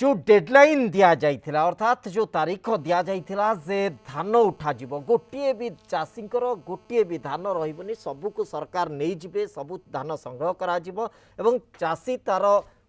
जो डेडलाइन दि जाइथिला अर्थात जो तारीख दि जाइथिला से धान उठा जीवो गोटे भी चाषींकर गोटे भी धान रहिबनी सबको सरकार नहीं जिबे सब धान संग्रह करा जीवो एवं चाषी तार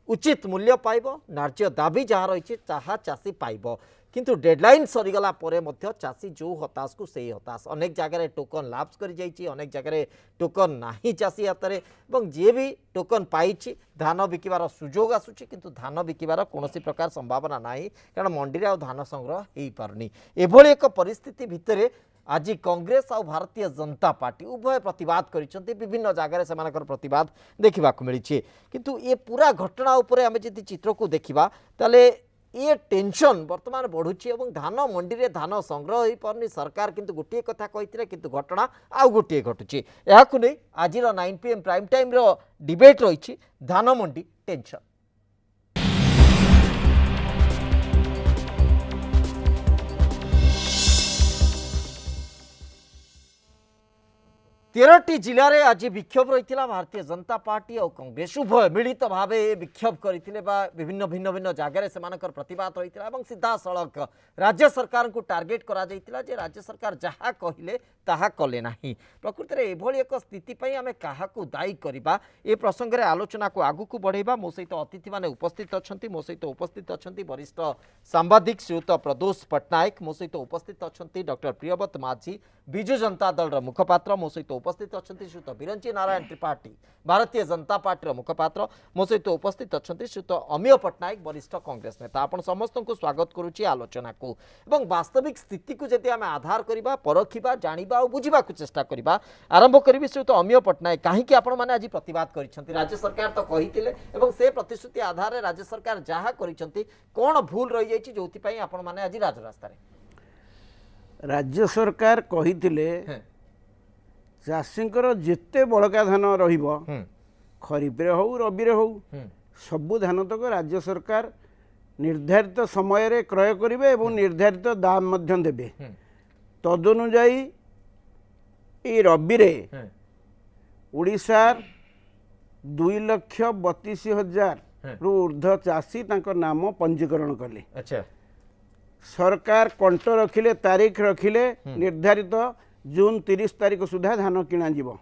उचित मूल्य पाइबो न्याय्य दाबी जहाँ रही ताहा चाषी पाइबो किंतु डेडलाइन सरीगला परे मध्य चाषी जो हताश को सही हताश अनेक जगह टोकन लाप्स कर जाइए अनेक जगह टोकन नाही चाषी हाथ में जी भी टोकन पाई धान बिकबार सुजोग आसूची किंतु धान बिकबार कौन प्रकार संभावना नहीं कारण मंडी में धान संग्रह हो पारनी एभली एक परिस्थिति भितर आज कांग्रेस और भारतीय जनता पार्टी उभय प्रतिवाद करिसेंती विभिन्न जगह से प्रतिवाद देखा मिली किंतु ये पूरा घटना उपरे आमे जदि चित्र को देखा ताले ये टेंशन वर्तमान बढ़ुची और धान मंडी रे धान संग्रह हो पारनी सरकार किंतु गोटे कथा कही किंतु घटना आउ गोटे घटुची याकु नहीं आज 9 PM प्राइम टाइम रो डिबेट रही धान मंडी टेंशन 13टी जिले में आज विक्षोभ रही भारतीय जनता पार्टी और कांग्रेस उभय मिलित भाव विक्षोभ करते विभिन्न भिन्न भिन्न जगह से प्रतिवाद रही सीधा सड़क राज्य सरकार को टार्गेट करा राज्य सरकार जहाँ कहले ताहा कले नहीं प्रकृति में एभली एक स्थिति आम क्या दायी करवा ए प्रसंग में आलोचना को आगू को बढ़ेबा मो सहित अतिथि माने उपस्थित अच्छा मो सहित उपस्थित अच्छा वरिष्ठ सांबादिक श्रीयुत प्रदोष पट्टनायक मो सहित उपस्थित अच्छा डॉक्टर प्रियव्रत माझी विजु जनता दल मुखपात्र मो सहित उपस्थित अच्छा श्रीयुत बिरंची नारायण त्रिपाठी भारतीय जनता पार्टी मुखपात्र मो सहित उपस्थित अच्छा श्रीयुत अमीय पट्टनायक वरिष्ठ कांग्रेस नेता आपण समस्त को स्वागत करुच्ची आलोचना को एवं वास्तविक स्थिति को जदि आम आधार करवा परखिबा जानिबा और बुझिबा को चेष्टा करवा आरंभ करी श्रीयुत अमीय पट्टनायक कहीं आपण मैंने आज प्रतिवाद कर राज्य सरकार तो कही से प्रतिश्रुति आधार राज्य सरकार जहाँ कर कौन भूल रही जाइए जो आपण मैंने आज राजरास्ता राज्य सरकार कहिथिले चाषींकर जेते बड़का धान रहिबो खरीफ रे हो रबी रे हो सबु धान तक राज्य सरकार निर्धारित समय रे क्रय करिवे एवं निर्धारित दाम मध्य देबे तदनुजाई ए रबी रे ओडिशार 2,32,000 रु ऊर्ध्व चाषी तांकर नाम पंजीकरण कले। अच्छा सरकार कंट रखिले तारीख रखिले निर्धारित जून 30 तारीख सुधा धान किणा जीवो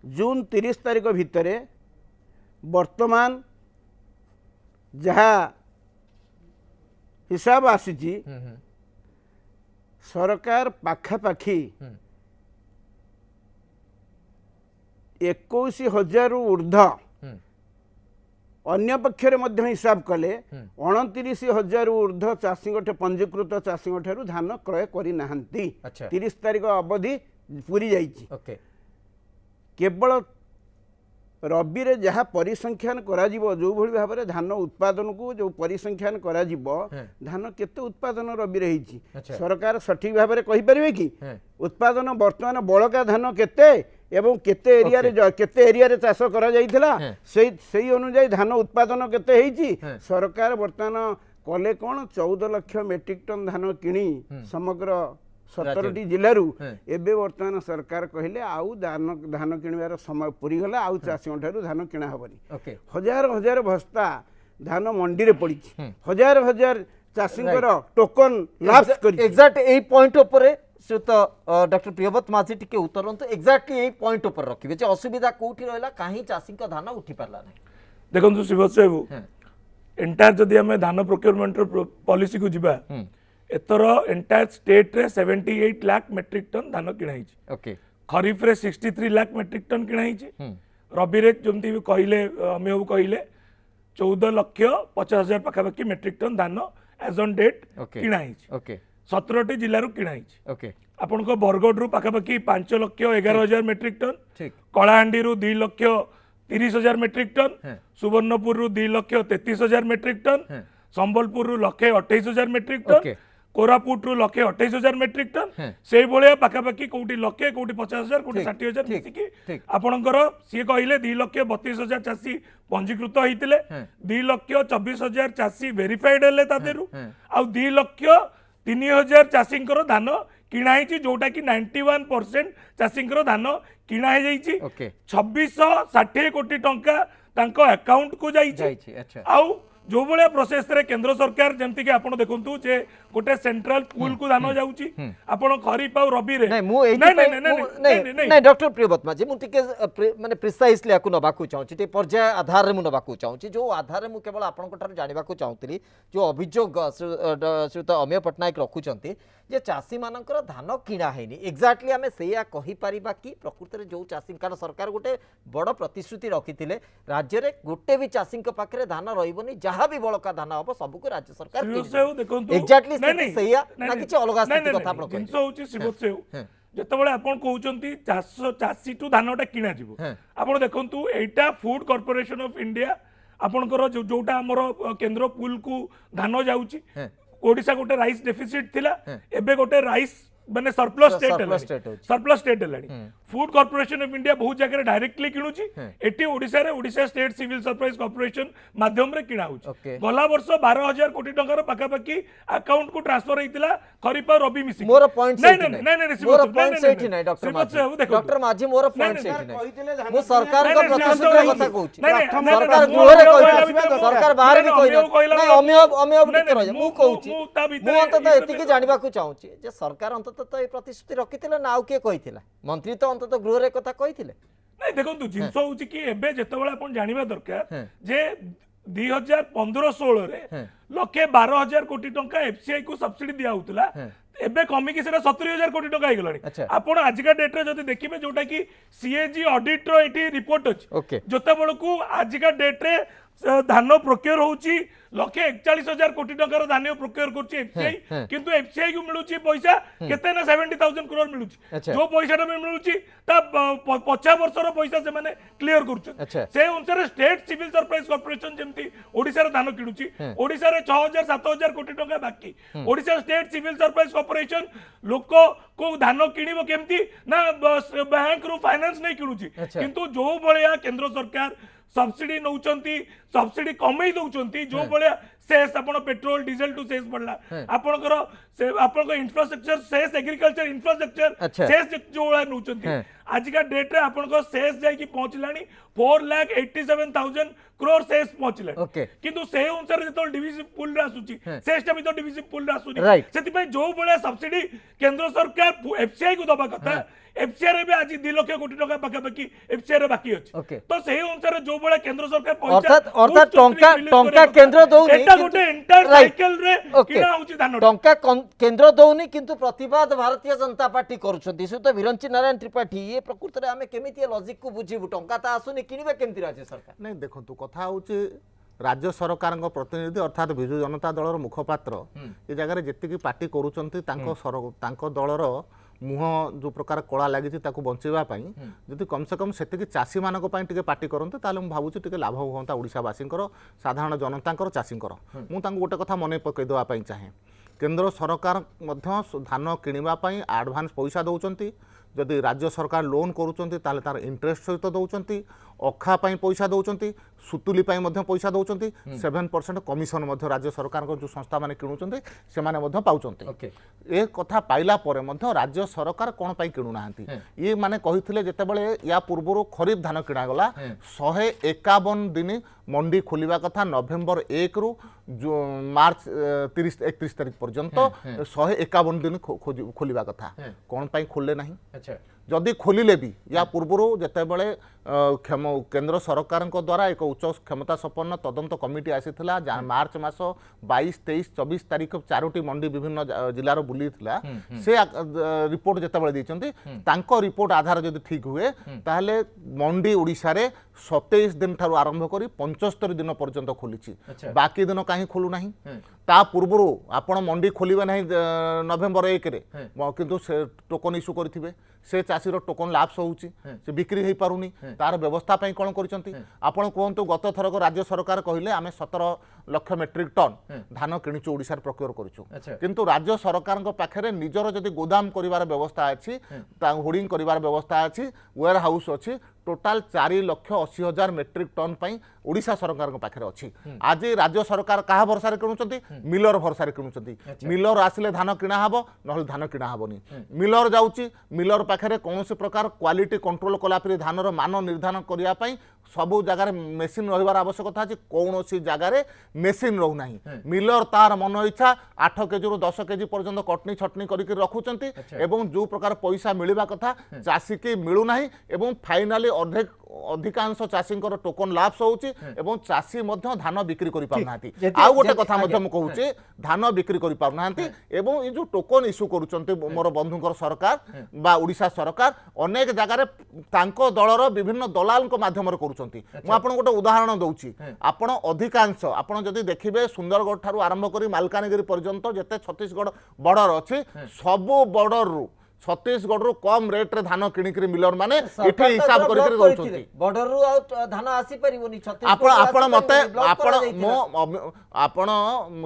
जून 30 तारीख भितरे वर्तमान जहाँ हिसाब आसी सरकार पाखापाखि 21,000 ऊर्ध्व अन्य पक्षरे मध्य हिसाब कले 29,000 ऊर्ध्व चाषी पंजीकृत चाषी धान क्रय करना 30 तारीख अवधि पूरी जाइए केवल रबी रे जहाँ परिसंख्यान करा जीवो जो भली भाव में धान उत्पादन को जो परिसंख्यान करा जीवो धान केते उत्पादन रबी रे हिची सरकार सठिक भाव में कहि परिबे कि उत्पादन वर्तमान बड़का धान केते एवं केते एरिया रे चाष करा जाइथिला सेही अनुसार धान उत्पादन केते हेची सरकार वर्तमान कले कोन 14 लाख मेट्रिक टन धान किणी समग्र 17टी जिलू एबे वर्तमान सरकार कहले आउ धान किणवार समय पूरी गला आउ चाषी धान किणा हबनी हजार हजार बस्ता धान मंडी रे पड़ी हजार हजार चाषी टोकन लाप्स करी एग्जैक्ट एई पॉइंट ऊपर डॉक्टर प्रियव्रत माझी टिके उतरंतु एक्जाक्टली यही पॉइंट ऊपर रखिबे जे असुविधा कोठी रहला काहे चाषी का धान उठी पारला नै देखंतु शिवत साहेब एंटायर जदि हमें धान प्रोक्योरमेंट पॉलिसी को जिबा एतर एंटायर स्टेट रे 78 लाख मेट्रिक टन धान किणाई ओके खरीफ रे 63 लाख मेट्रिक टन किणाई रबी रे जमती भी कहले अमे कहले 14,50,000 पाखापाखि मेट्रिक टन धान एज ऑन डेट किणाई ओके 17टी जिलू किणाई ओके आपण बरगढ़ रु पाखापाखि 5,11,000 मेट्रिक टन कलाहांडी रु 2,30,000 मेट्रिक टन सुवर्णपुर रु 2,33,000 मेट्रिक टन संबलपुर रु 1,28,000 मेट्रिक टन कोरापुट रु 1,28,000 मेट्रिक टन से भाया पाखापाखि कौटी 1,00,000 कौटी 50,000 कौटी 60,000 मिसिकी आपणकर सी कहले 2,32,000 चाषी पंजीकृत होते 2,24,000 चाषी वेरीफाइड हेले तादेरु आ 2,03,000 चाषी धान किणाई जोटा कि 91% चाषी धान किणा है 2660 कोटी टंका तांको अकाउंट को जाइए आउ जो भाया प्रोसेस रे केंद्र सरकार जमती कि आपण देखंतु जे गोटे सेंट्रल पूल को धान जाउची आपण खरीफ आ रबी रे नहीं मु एठी नहीं डॉक्टर प्रियव्रत माजी मु टिके माने प्रिसाइसली याकु नबाकू चाहूची टे पर्याय आधार रे मु नबाकू चाहूची जो आधार रे मु केवल आपण को ठार जानिबा को चाहूतली जो अभियोग श्रीयुत अमेय पटनायक रखुचंती जे चासी मानकर धान किणा हैनी एक्जाक्टली आमे सेया कहि परिबा कि प्रकृति रे जो चासी कारण सरकार गोटे बड़ प्रतिश्रुति रखिथिले राज्य रे गोटे भी चासी पाखरे धान रहिबनी जहाँ भी बड़का धान हम सबको राज्य सरकार एक्जाक्टली सेया ना किछि अलगा स्थिति कथा आपण जिंस होची श्रीवत्स सेउ जेतेबेले आपण कहउचंती चासी टू धानटा किणा जिवो आपण देखंतु एटा फूड कॉर्पोरेशन ऑफ इंडिया आपणकर जोटा हमर केंद्र पूल को धान जाउची ओडिशा गोटे राइस डेफिसिट थिला एबे गोटे राइस माने सरप्लस स्टेट हेलानी फूड कॉर्पोरेशन ऑफ इंडिया बहुत जगह डायरेक्टली किणुची एटी ओडिशा रे Odisha State Civil Supplies Corporation माध्यम रे किणा होची गला वर्ष 12,000 कोटी टंकार पाका पाकी अकाउंट को ट्रांसफर हेतिला खरीफ और रबी मिसी मोर पॉइंट नहीं मोर पॉइंट सेठी नहीं डॉक्टर माझी मोर पॉइंट सेठी नहीं मु सरकार को प्रतिश्रुति कथा कहूची सरकार गृह रे कहू सरकार बाहर भी कहू नहीं अमेय टिके रह मु कहूची मु अंतत एतिकी जानिबा को चाहूची जे सरकार अंतत तो ये प्रतिश्रुति रखिथिले ना के कहिथिला मंत्री तो अंतत गृह रे कथा कहिथिले नहीं देखो जिनस होची कि एबे जेतेबेले आपण जानिबा दरकार जे 2015-16 रे लखे 12,000 कोटी टंका एफसीआई को सब्सिडी दिया होतला एबे कमी कि सेटा 70,000 कोटी टंका हे गलानी आपण आजिका डेट रे जदी देखिबे जोटा कि सीएजी ऑडिट रो एटी रिपोर्ट अछि जोता बळकू आजिका डेट रे धान प्रोक्योर होची लखे 41,000 कोटी टंकार धान प्रोक्योर करछि एफसीआई किंतु एफसीआई को मिलुछि पैसा केते ना 70,000 करोड़ मिलुछि जो पैसाटा मिलुछि ता 50 वर्षर पैसा से माने क्लियर करछ से अनुसार स्टेट सिविल सप्लाईज कॉर्पोरेशन जेमती ओडिसा रे धान किणुछि ओडिसा रे 6,000-7,000 कोटी टंका बाकी Odisha State Civil Supplies Corporation लोक को धान किणिबो केमती ना बैंक रो फाइनेंस नै किणुछि किंतु जो भलिया केंद्र सरकार सब्सिडी नौचंती सब्सिडी कमई दउचंती जो बळे सेस आपण पेट्रोल डीजल टू सेस बढ़ला आपनकर से आपन infrastructure cess agriculture infrastructure cess जो बळे नौचंती आज का डेट रे आपन को सेस जाई की पहुंचलानी 4,87,000 करोड़ सेस पहुंचले किंतु से अनुसार जेतो डिविजन पूल रे आसुची सेस टा भी तो डिविजन पूल रे आसुनी सेति पे जो बळे सब्सिडी केंद्र सरकार एफसीआई को दबा कथा एफसीआई रे भी आज 2 लाख कोटी टका पाका बाकी एफसीआई रे बाकी अछि तो से अनुसार जो बळे केंद्र सरकार पैसा अर्थात टंका केंद्र दउनी एटा गोटे एंटायर साइकिल रे किना होची धान टंका केंद्र दउनी किंतु प्रतिवाद भारतीय जनता पार्टी करूछंती सु तो विरंची नारायण त्रिपाठी ये प्रकृति रे हमें केमिति लॉजिक को बुझिबु टंका ता आसुनी किनिबे केमति राज्य सरकार नहीं देखंतु कथा होची राज्य सरकार प्रतिनिधि अर्थात बिजु जनता दलर मुखपात्र ये जगह जेतिकी पार्टी करूछंती तांको दलर मुह जो प्रकार कला लगी बचाई जदि कम से कम से चाषी मानक पार्टी करते ताले मु भावुँ टे लाभ हाँ ओडावासी साधारण जनता चाषी मुझे गोटे कथा मन पकई देवाई चाहे केंद्र सरकार धान किणापी आडभांस पैसा दौरान जदि राज्य सरकार लोन करुँच तार इंटरेस्ट सहित दौरान अखा पैसा दौरान सुतुली पैसा दौरान 7% कमिशन राज्य सरकार जो संस्था मैंने किणुंट से पाँच ए कथा पाइला राज्य सरकार कौन पाई किणुना ये माने कही जितेबाला या पूर्व खरीफ धान किणागला 151 दिन मंडी खोलिबा कथा नवेम्बर 1 रु मार्च 31 तारीख पर्यंत 151 दिन खोलिबा कथा कौन पाई खोलले नहीं जदि खोलिले भी या पूर्व जितेबाला केंद्र सरकार द्वारा एक उच्च क्षमता संपन्न तदंत कमिटी आसीथिला मार्च मास 22, 23, 24 तारीख 4टी मंडी विभिन्न जिलार बुली से रिपोर्ट जितेबाला देइचंती तांको रिपोर्ट आधार जदि ठीक हुए ताहले मंडी ओडिशा रे 27 दिन ठारू आरंभ करी 75 दिन पर्यंत खोली बाकी दिन कहीं खोलू नहीं ता पूर्व आपण मंडी खोलिबे नहीं नवेम्बर 1 रे किंतु से टोकन इश्यू करथिबे से चाषीर टोकन लाप्स होउची से बिक्री हो पारुनी तार व्यवस्था पई कोन करिसंती आपण कहंतु गत थरक राज्य सरकार कहिले आमे 17 लाख मेट्रिक टन धान किणुचु ओडिसा प्रोक्योर करिछु किंतु राज्य सरकार पाखरे निजर जदि गोदाम करिवार व्यवस्था अछि ता होर्डिंग करिवार व्यवस्था अछि वेयर हाउस अछि टोटाल 4,80,000 मेट्रिक टन पई ओडिशा सरकार पाखरे अछि आज राज्य सरकार कहा भरसा रे किणुचंती मिलर भरसा रे किणुचंती मिलर आसिले धान किणा हबो नहले धान किणा हबोनी मिलर जाउची मिलर पाखरे कोनोसी प्रकार क्वालिटी कंट्रोल कला परि धानर मान निर्धारण करिया पई सबु जगार मेसिन रहिबार आवश्यकता अछि कोनोसी जगार मेसीन रोना मिलर तार मन इच्छा 8 केजी रु 10 केजी पर्यंत कटनी छटनी करके रखुचंती एवं जो प्रकार पैसा मिलवा कथा चाषी की मिलू नाही एवं फाइनाली अधिकांश चाषी टोकन लाप्स होउची एवं चाषी मध्य धान बिक्री करि पाउनांती आ गोटे कथा मध्य म कहूची धान बिक्री करि पाउनांती एवं ए जो टोकन इश्यू करूचंती मोर बंधुकर सरकार बा ओडिशा सरकार अनेक जगह रे तांको दलर विभिन्न दलाल माध्यम करूचंती मु आपन गोटे उदाहरण दउची आपण अधिकांश आपण जदि देखिबे सुंदरगढ़ ठारू आरंभ करी मालकानगिरी पर्यंत जते छत्तीसगढ़ बॉर्डर अछि सबो बॉर्डर रु छत्तीसगढ़ रु कम रेट रे धान किनिकरी मिलर माने एठी हिसाब करिकरी दउचंती बॉर्डर रु धान आसी परिबोनी आपण मते आपण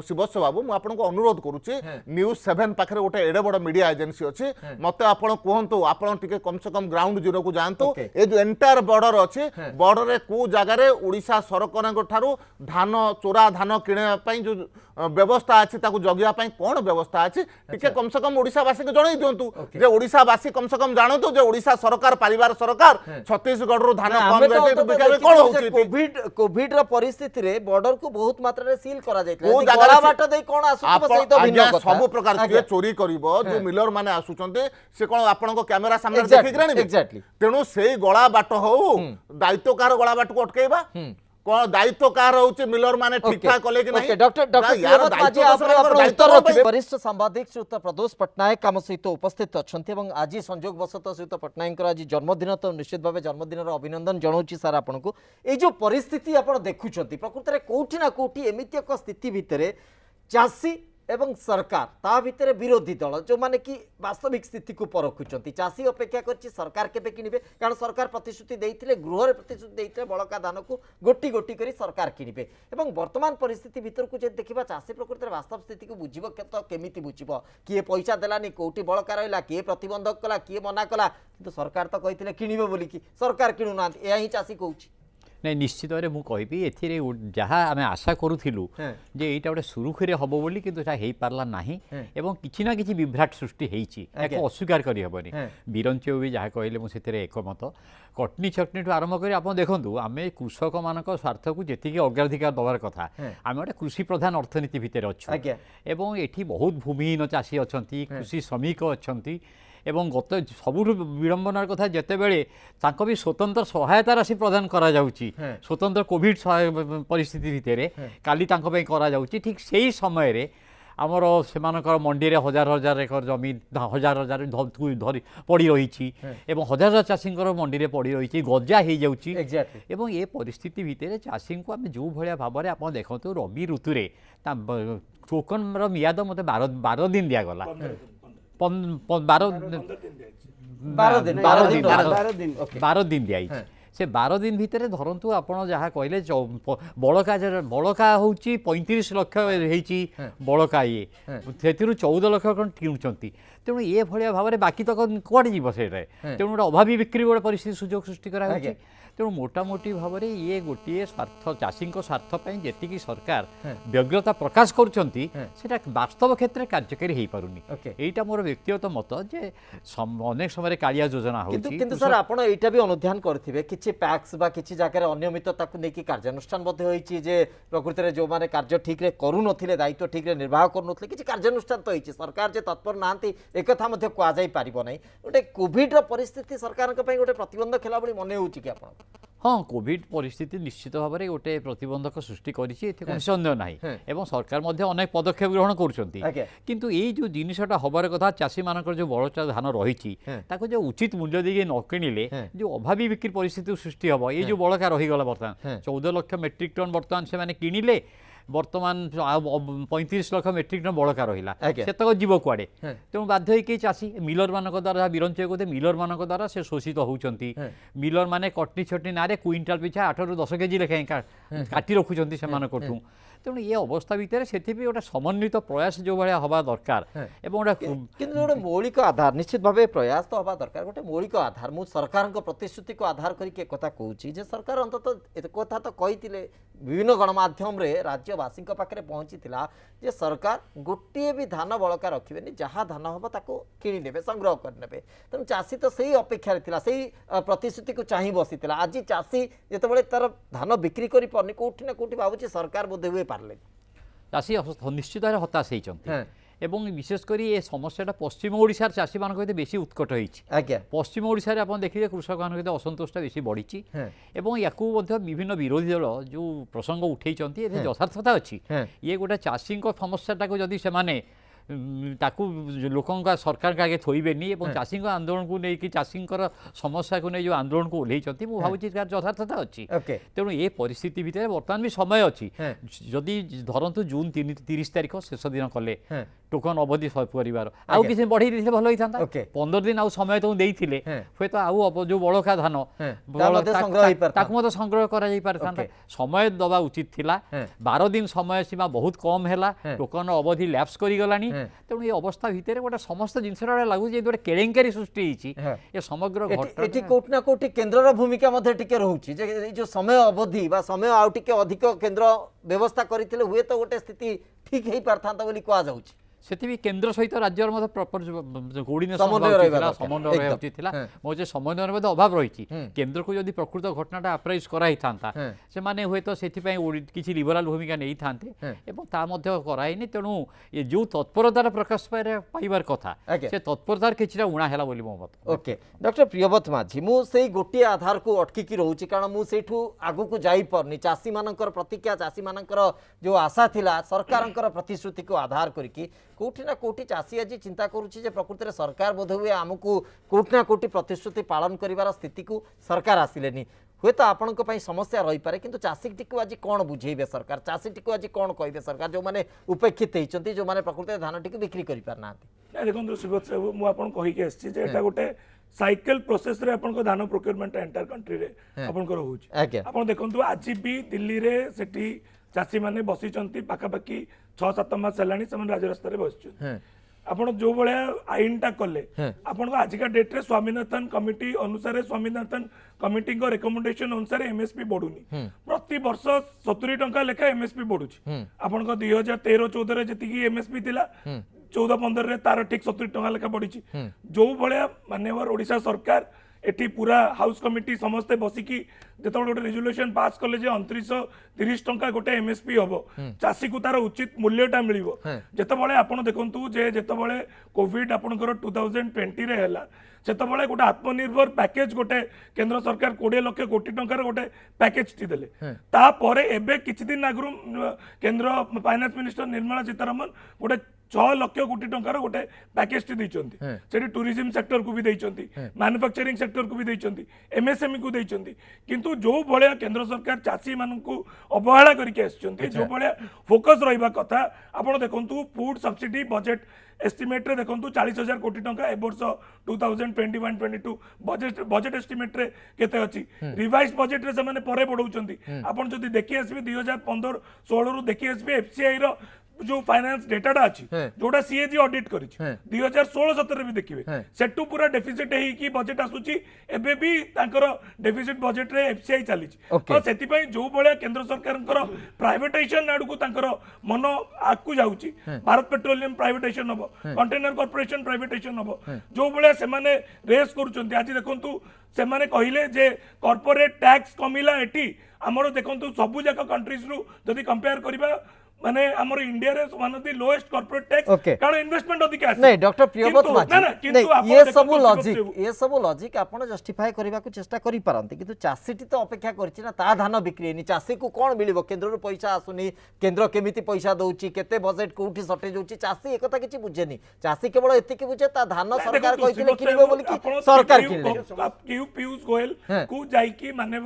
शिवस्व बाबू मु आपन को अनुरोध करूची न्यूज 7 पाखरे गोटे एडे बड़ मीडिया एजेंसी अछि मते आपण कहंतु आपण टिके कम से कम ग्राउंड जीरो को जानतु ए जो एंटायर बॉर्डर अछि बॉर्डर रे को जगह रे ओडिशा सरकारक ठारू धान चोरा धान किने पई जो व्यवस्था अछि ताकू जगिया पई कोन व्यवस्था अछि टिके कम से कम ओडिशा वासी के जणै दियंतु जे ओडिशा वासी कम से कम जानतु जे ओडिशा सरकार परिवार सरकार छत्तीसगढ़ रु धान कम रेट बिकाबे कोन होछि कोविड रो परिस्थिति रे बॉर्डर को बहुत मात्रा रे सील करा जायतला ओ जगह बाट दे कोन आसु सही तो भिन्न कथा सब प्रकार के चोरी करिवो जो मिलर माने आसुचंते से कोन आपन को कैमरा सामने देखि ग्रानी एग्जैक्टली तेनु सेही गळा बाट हो दायित्वकार गळा बाट को अटकेबा कोन दायित्वकार होउचे मिलर माने ठीक ठाक कले कि नहीं डॉक्टर वरिष्ठ सांबादिक श्रीयुत प्रदोष पट्टनायक आम सहित उपस्थित अच्छा और आज संजोग वशत श्रीयुत पट्टनायक आज जन्मदिन तो निश्चित भाव जन्मदिन अभिनंदन जनाऊँ सर आपन को ये जो परिस्थिति आप देखुं प्रकृत में कौटि ना कौटि एमती एक स्थिति भितर चाषी एवं सरकार ता भितर विरोधी दल जो माने कि वास्तविक स्थिति को परखुंट चाषी अपेक्षा कर सरकार केबे किनिबे कारण सरकार प्रतिश्रुति देइथिले गृह प्रतिश्रुति देइथिले बड़का धान को गोटी गोटी करी सरकार किनिबे एवं वर्तमान परिस्थिति भितर को जे देखिबा चाषी प्रकृति में वास्तव स्थिति को बुझिबो तो केमिति बुझिबो किए पैसा देलानी कोटी बड़का रहला किए प्रतिबंधक कला किए मना कला किंतु सरकार तो कहिथिले किनिबे बोली कि सरकार किनु ना एया ही चाषी कहूची नहीं निश्चित भाव मुझे कहि जहाँ आम आशा करूँ जे यहाँ गोटे सुरुखुरी हम बोली कि हो पार्ला ना एवं किसी ना कि विभ्राट सृष्टि होती अस्वीकार करहबनी बीरंच भी जहाँ कहले मुझे एकमत कटनी छटनी ठूँ आरंभ कर आप देखूँ आम कृषक मान स्वार्थ को जी अग्राधिकार दबार कथा आम गोटे कृषि प्रधान अर्थनीति भितर अच्छे एवं ये बहुत भूमिहीन चाषी अच्छा कृषि श्रमिक अच्छा एवं गत सबुठ विडंबनार कथा जितेबले भी स्वतंत्र सहायता राशि प्रदान करा जाउची स्वतंत्र कोविड परिस्थिति भितर काली करा जाउची ठीक सही समय रे आमर से मंडी रे हजार हजार एकर जमी हजार हजार धरी पड़ी रही एवं हजार हजार चाषी मंडी रे पड़ी रही गजा हो जाउची एवं ये परिस्थिति भितर चाषी को आम जो भाया भाव में आप देखो रबी ऋतु रे टोकन मियाद मत 12 दिन दिगला 12 दिन दिखाई से 12 दिन भितर धरतु आपड़ जहाँ कहले बड़का हूँ 35 लक्ष बड़का ये से 14 लक्ष कौन किणुंट तेणु ये भाया भाव में बाकी तक कौटे जीव से तेणु गोटे अभावी बिक्री गोटे परिस्थिति सुजोग सृष्टि करा तेणु मोटामोटी भाव में ये गोटे स्वार्थ चाषी स्वार्थ जी सरकार व्यग्रता प्रकाश करा वास्तव क्षेत्र में कार्यकारी हो पारुनी यहाँ मोर व्यक्तिगत मत जे अनेक समय कालिया योजना हो सर आपड़ यहाँ भी अनुधान करेंगे किसी पैक्स बा किसी जगह अनियमितता को लेकिन कार्यानुष्ठान प्रकृति में जो मैंने कार्य ठीक से करूँ दायित्व ठीक से निर्वाह करूँ किसी कार्यानुष्ठान तो होती सरकार जे तत्पर ना एक कहुई पार ना गोटे कोविड परिस्थिति सरकार गोटे प्रतिबंधक खेला भाई मन हो कि आप हाँ कोविड परिस्थिति निश्चित भाव में गोटे प्रतिबंधक सृष्टि कौन सन्देह ना एवं सरकार अनेक पदक्षेप ग्रहण करूँ ये जो जिनटा हबार कथा चाषी मान जो बड़ धान रही जो उचित मूल्य देके न किणिले जो अभावी बिक्री परिस्थिति सृष्टि हम ये जो बड़का रहीगला बर्तमान 14 लाख मेट्रिक टन बर्तमान से किणिले बर्तमान 35 लाख मेट्रिक टन बड़का रहा से तक जीव कुआड़े तेणु बाध्य हो चाषी मिलर मान द्वारा बीरंच कहते मिलर मान द्वारा से शोषित होती मिलर माने कटनी छटनी ना क्विंटाल पिछा 8 ରୁ 10 केजी लेखाएं काटी रखुंट से तेणु ये अवस्था भितर से गोटे समन्वित प्रयास जो भाया हवा दरकार गोटे मौलिक आधार निश्चित भाव प्रयास तो हवा दरकार गोटे मौलिक आधार मुझ सरकार प्रतिश्रुति को आधार करके कथा कहूँ सरकार अंततः एक कथा तो कही विभिन्न गणमाध्यम राज्यवासी पाखे पहुँची जे सरकार गोटे भी धान बड़का रखिए जहाँ धान हम ताको किणी ने संग्रह करने तेणु चाषी तो सही अपेक्षा से प्रतिश्रुति को चाह बसी आज चाषी जिते तार धान बिक्री कर पारनी कौटि ना कौटि भावुँ सरकार बोधे हुए पारले चाषी निश्चित भाव हताश होती এবং বিশেষ করে এই সমস্যাটা পশ্চিম ওড়িশার চাষী মান বেশি উৎকট হয়েছে আজ্ঞা পশ্চিম ওড়িশার আপনার দেখবে কৃষক মান অসন্তোষটা বেশি বড়িছি এবং ইয়াকু বিভিন্ন বিরোধী দল যে প্রসঙ্গ উঠাইছেন এতে যথার্থতা অছি ইয়ে গোটে চাষী সমস্যাটাকে যদি সেমানে তাকু লোকଙ୍କ ସରକାରଙ୍କ ଆଗେ ଥୋଇବେନି ଏବଂ ଚାଷୀଙ୍କ ଆନ୍ଦୋଳନକୁ ନେଇକି ଚାଷୀଙ୍କର ସମସ୍ୟାକୁ ନେଇ ଯେଉଁ ଆନ୍ଦୋଳନକୁ ଓହ୍ଲେଇଛନ୍ତି ମୁଁ ଭାବୁଛି ତାର ଯଥାର୍ଥତା ଅଛି ତେଣୁ ଏ ପରିସ୍ଥିତି ଭିତରେ ବର୍ତ୍ତମାନ ବି ସମୟ ଅଛି ଯଦି ଧରନ୍ତୁ ଜୁନ୍ 30 ତାରିଖ ଶେଷ ଦିନ କଲେ ଟୋକନ ଅବଧି ପରିବାର ଆଉ କିଛି ବଢ଼େଇ ଦେଇଥିଲେ ଭଲ ହେଇଥାନ୍ତା 15 ଦିନ ଆଉ ସମୟ ତାକୁ ଦେଇଥିଲେ ହୁଏତ ଆଉ ଯେଉଁ ବଳକା ଧାନ ତାକୁ ମଧ୍ୟ ସଂଗ୍ରହ କରାଯାଇ ପାରିଥାନ୍ତା ସମୟ ଦେବା ଉଚିତ ଥିଲା 12 ଦିନ ସମୟ ସୀମା ବହୁତ କମ୍ ହେଲା ଟୋକନ ଅବଧି ଲ୍ୟାପ୍ସ କରିଗଲାଣି ତେଣୁ ଏ ଅବସ୍ଥା ଭିତରେ ଗୋଟେ ସମସ୍ତ ଜିନିଷଟା ଲାଗୁଛି ଯେ ଗୋଟେ କେଳେଙ୍କାରୀ ସୃଷ୍ଟି ହେଇଛି ଏ ସମଗ୍ର ଏଠି କୋଉଠି ନା କୋଉଠି କେନ୍ଦ୍ରର ଭୂମିକା ମଧ୍ୟ ଟିକେ ରହୁଛି ଯେ ଏଇ ଯୋଉ ସମୟ ଅବଧି ବା ସମୟ ଆଉ ଟିକେ ଅଧିକ କେନ୍ଦ୍ର ବ୍ୟବସ୍ଥା କରିଥିଲେ ହୁଏତ ଗୋଟେ ସ୍ଥିତି ଠିକ ହେଇ ପାରିଥାନ୍ତା ବୋଲି କୁହାଯାଉଛି ସେଠି କେନ୍ଦ୍ର ସହିତ ରାଜ୍ୟର ମଧ୍ୟ ପ୍ରପର କୋର୍ଡିନେସନ ସମନ୍ୱୟ ରହିବା ଉଚିତ ଥିଲା ମୋ ଯେ ସମନ୍ୱୟର ମଧ୍ୟ ଅଭାବ ରହିଛି କେନ୍ଦ୍ରକୁ ଯଦି ପ୍ରକୃତ ଘଟଣାଟା ଆପ୍ରାଇଜ କରାଇଥାନ୍ତା ସେମାନେ ହୁଏତ ସେଥିପାଇଁ କିଛି ଲିବରାଲ ଭୂମିକା ନେଇଥାନ୍ତେ ଏବଂ ତା ମଧ୍ୟ କରାଇନି ତେଣୁ ଏ ଯେଉଁ ତତ୍ପରତାର ପ୍ରକାଶ ପାଇବାର କଥା ସେ ତତ୍ପରତାର କିଛିଟା ଉଣା ହେଲା ବୋଲି ମୋ ମତ ଓକେ ଡକ୍ଟର ପ୍ରିୟବତ ମାଝୀ ମୁଁ ସେଇ ଗୋଟିଏ ଆଧାରକୁ ଅଟକିକି ରହୁଛି କାରଣ ମୁଁ ସେଇଠୁ ଆଗକୁ ଯାଇପାରୁନି ଚାଷୀମାନଙ୍କର ପ୍ରତିକ୍ରିୟା ଚାଷୀମାନଙ୍କର ଯେଉଁ ଆଶା ଥିଲା ସରକାରଙ୍କର ପ୍ରତିଶ୍ରୁତିକୁ ଆଧାର କରିକି कोठी ना कोठी चाषी आज चिंता करुच्ची जे प्रकृति सरकार बोध हुए आमको कोठी ना कोठी प्रतिश्रुति पालन कर स्थिति को सरकार आसिले हुए तो आपण समस्या रही पारे किंतु चाषी टी आज कौन बुझेबे सरकार चाषी टी आज कौन कहे सरकार जो मैंने उपेक्षित होती जो मैंने प्रकृति धान टी बिक्री कर पारना देखो सुब्रत साहब मुझे कहीकि आसी गोटे साइकेल प्रोसेस रे आपन को धान प्रोक्योरमेंट एंटायर कंट्री रे आपन को होउची आपन देखंतु आज भी दिल्ली रे सेठी चाषी माने बसिचंती पाखापाखि 6-7 मास हेलानी समान राजरास्ता रे बसिचंती आपण जो बळ्या आईनटा कले आपण को आजिका डेट रे स्वामीनाथन कमिटी अनुसार स्वामीनाथन कमिटी को रिकमेंडेशन अनुसार एमएसपी बढ़ुनी प्रति वर्ष 70 टंका लेखा एमएसपी बढ़ुची आपण को 2013-14 रे जति एमएसपी थिला 14-15 रे तार ठीक 70 टंका लेखा बढ़ी जो भाया माननीय ओडिशा सरकार एटी पूरा हाउस कमिटी समस्ते बसिकी जो गोटे रेजुलेशन पास कले 2930 टंका गोटे एमएसपी हम चाषी को तार उचित मूल्यटा मिल जिते आप देखु जिते कोविड आपंकर 2020 रे हैला सेतबले गोटे आत्मनिर्भर पैकेज गोटे केंद्र सरकार 20 लाख कोटी टंकार गोटे पैकेज टी देले तापरे एबे किछि दिन आगु केंद्र फाइनेंस मिनिस्टर निर्मला सीतारमण गोटे 6 लाख कोटी टंकार गोटे पैकेज टी दैचंती सेठी टूरिज्म सेक्टर को भी दैचंती मैन्युफैक्चरिंग सेक्टर को भी दैचंती एमएसएमई को दैचंती किंतु जो भलिया केंद्र सरकार चाषी मानकु अवहेला करके आछंती जो भलिया फोकस रहिबा कथा आपण देखंतु फूड सब्सिडी बजेट एस्टिमेट रे देखंतु 40,000 कोटी टंका ए वर्ष 2021-22 बजेट एस्टिमेट रे केते अछि रिवाइज बजेट रे से माने परे बढ़ौचंती आपण जदी देखि आसबे 2015-16 रु देखि आसबे एफसीआई रो जो फाइनेंस डेटाटा अच्छी जोटा सीएजी ऑडिट करी 2016-17 भी देखिए सेटू पूरा डेफिसिट है बजेट आसूची एबे भी तांकर डेफिसिट बजेट रे एफसीआई चली तो सेति पई जो बळिया केंद्र सरकारଙ୍କର प्राइवेटाइजेशन आडू को तांकर मन आकु जाउची भारत पेट्रोलियम प्राइवेटाइजेशन हबो कंटेनर कॉर्पोरेशन प्राइवेटाइजेशन हबो जो बळिया से माने रेस करूचंती आज देखंतु से माने कहिले जे कॉर्पोरेट टैक्स कमिला एटी हमरो देखंतु सबु जाक कंट्रीज रु जदी कंपेयर करबा माने हमर इंडिया रे one of the lowest corporate tax कारण इन्वेस्टमेंट अधिक आसी नहीं डॉक्टर प्रियबत माझी नहीं ये सब लॉजिक आपण जस्टिफाई करबा को चेष्टा करि पारंती किंतु चाषीटी तो अपेक्षा करछि ना ता धान बिक्री नि चाषी को कोन मिलिबो केंद्र रो पैसा आसुनी केंद्र केमिति पैसा दउची केते बजेट कोठी शॉर्टेज होची चाषी एकता किछि बुझेनी चाषी केवल एतिकी बुझे ता धान सरकार कहिथिले किनिबो बोली कि सरकार किनले पीयूष गोयल को जाईकी माननीय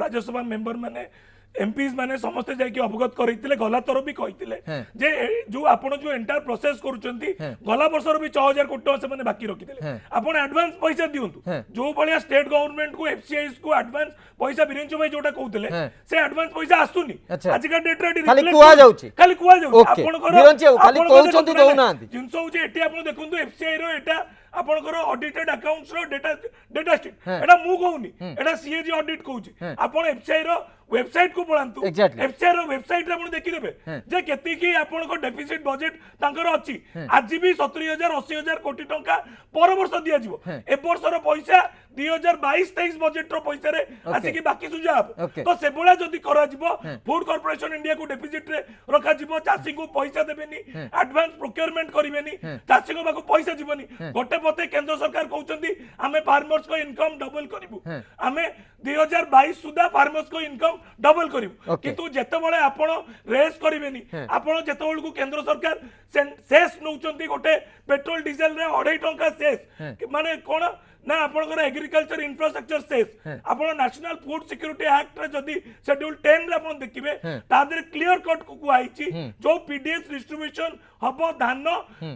राज्यसभा मेंबर माने एमपीज माने समस्त जाइए अवगत करते गला थर भी कहते जे जो आपण जो एंटायर प्रोसेस करुचंती गला वर्षर भी 6,000 कोटी टका से बाकी रखिदे आपण एडवांस पैसा दियंतु जो भलिया स्टेट गवर्नमेंट को एफसीआई को एडवांस पैसा बिरेंचो भाई जोटा कहउतले से एडवांस पैसा आसुनी आज का डेट रे खाली कुआ जाउची आपण को बिरेंचो खाली कहउचंती दउनांती जिंसो जे एटी आपण देखंतु एफसीआई रो एटा आपनकर ऑडिटेड अकाउंट्स रो डेटा शीट एटा मु कहउनी एटा सीएजी ऑडिट कहउची आपण एफसीआई रो वेबसाइट को पळांतु Exactly. एफसीआई रो वेबसाइट रे आपण देखि देबे जे केति की आपण को डेफिसिट बजेट तांकर अछि आज भी 70,000 80,000 कोटी टंका पर वर्ष दिया जिवो ए वर्ष रो पैसा 2022-23 बजेट रो पैसा रे आसी की बाकी सुझाव Okay. तो से बोला जदी करा जिवो फूड कॉर्पोरेशन इंडिया को डेफिसिट रे रखा जिवो चासी को पैसा देबेनी एडवांस प्रोक्योरमेंट करिवेनी चासी को बाको पैसा जीवनी गोटे पते केंद्र सरकार कहउचंदी हमें फार्मर्स को इनकम डबल करिवु हमें 2022 सुधा फार्मर्स को इनकम डबल करिवु किंतु जेते बळे आपण रेस करिवेनी आपण जेते बळ को केंद्र सरकार सेस नउचंदी गोटे पेट्रोल डीजल रे 2.5 टंका सेस माने कोन ना आपनकर एग्रीकल्चर इंफ्रास्ट्रक्चर सेस आपण नेशनल फूड सिक्योरिटी एक्ट रे जदी शेड्यूल 10 रे आपण देखिबे तादर क्लियर कट को आइची जो पीडीएस डिस्ट्रीब्यूशन हबो धान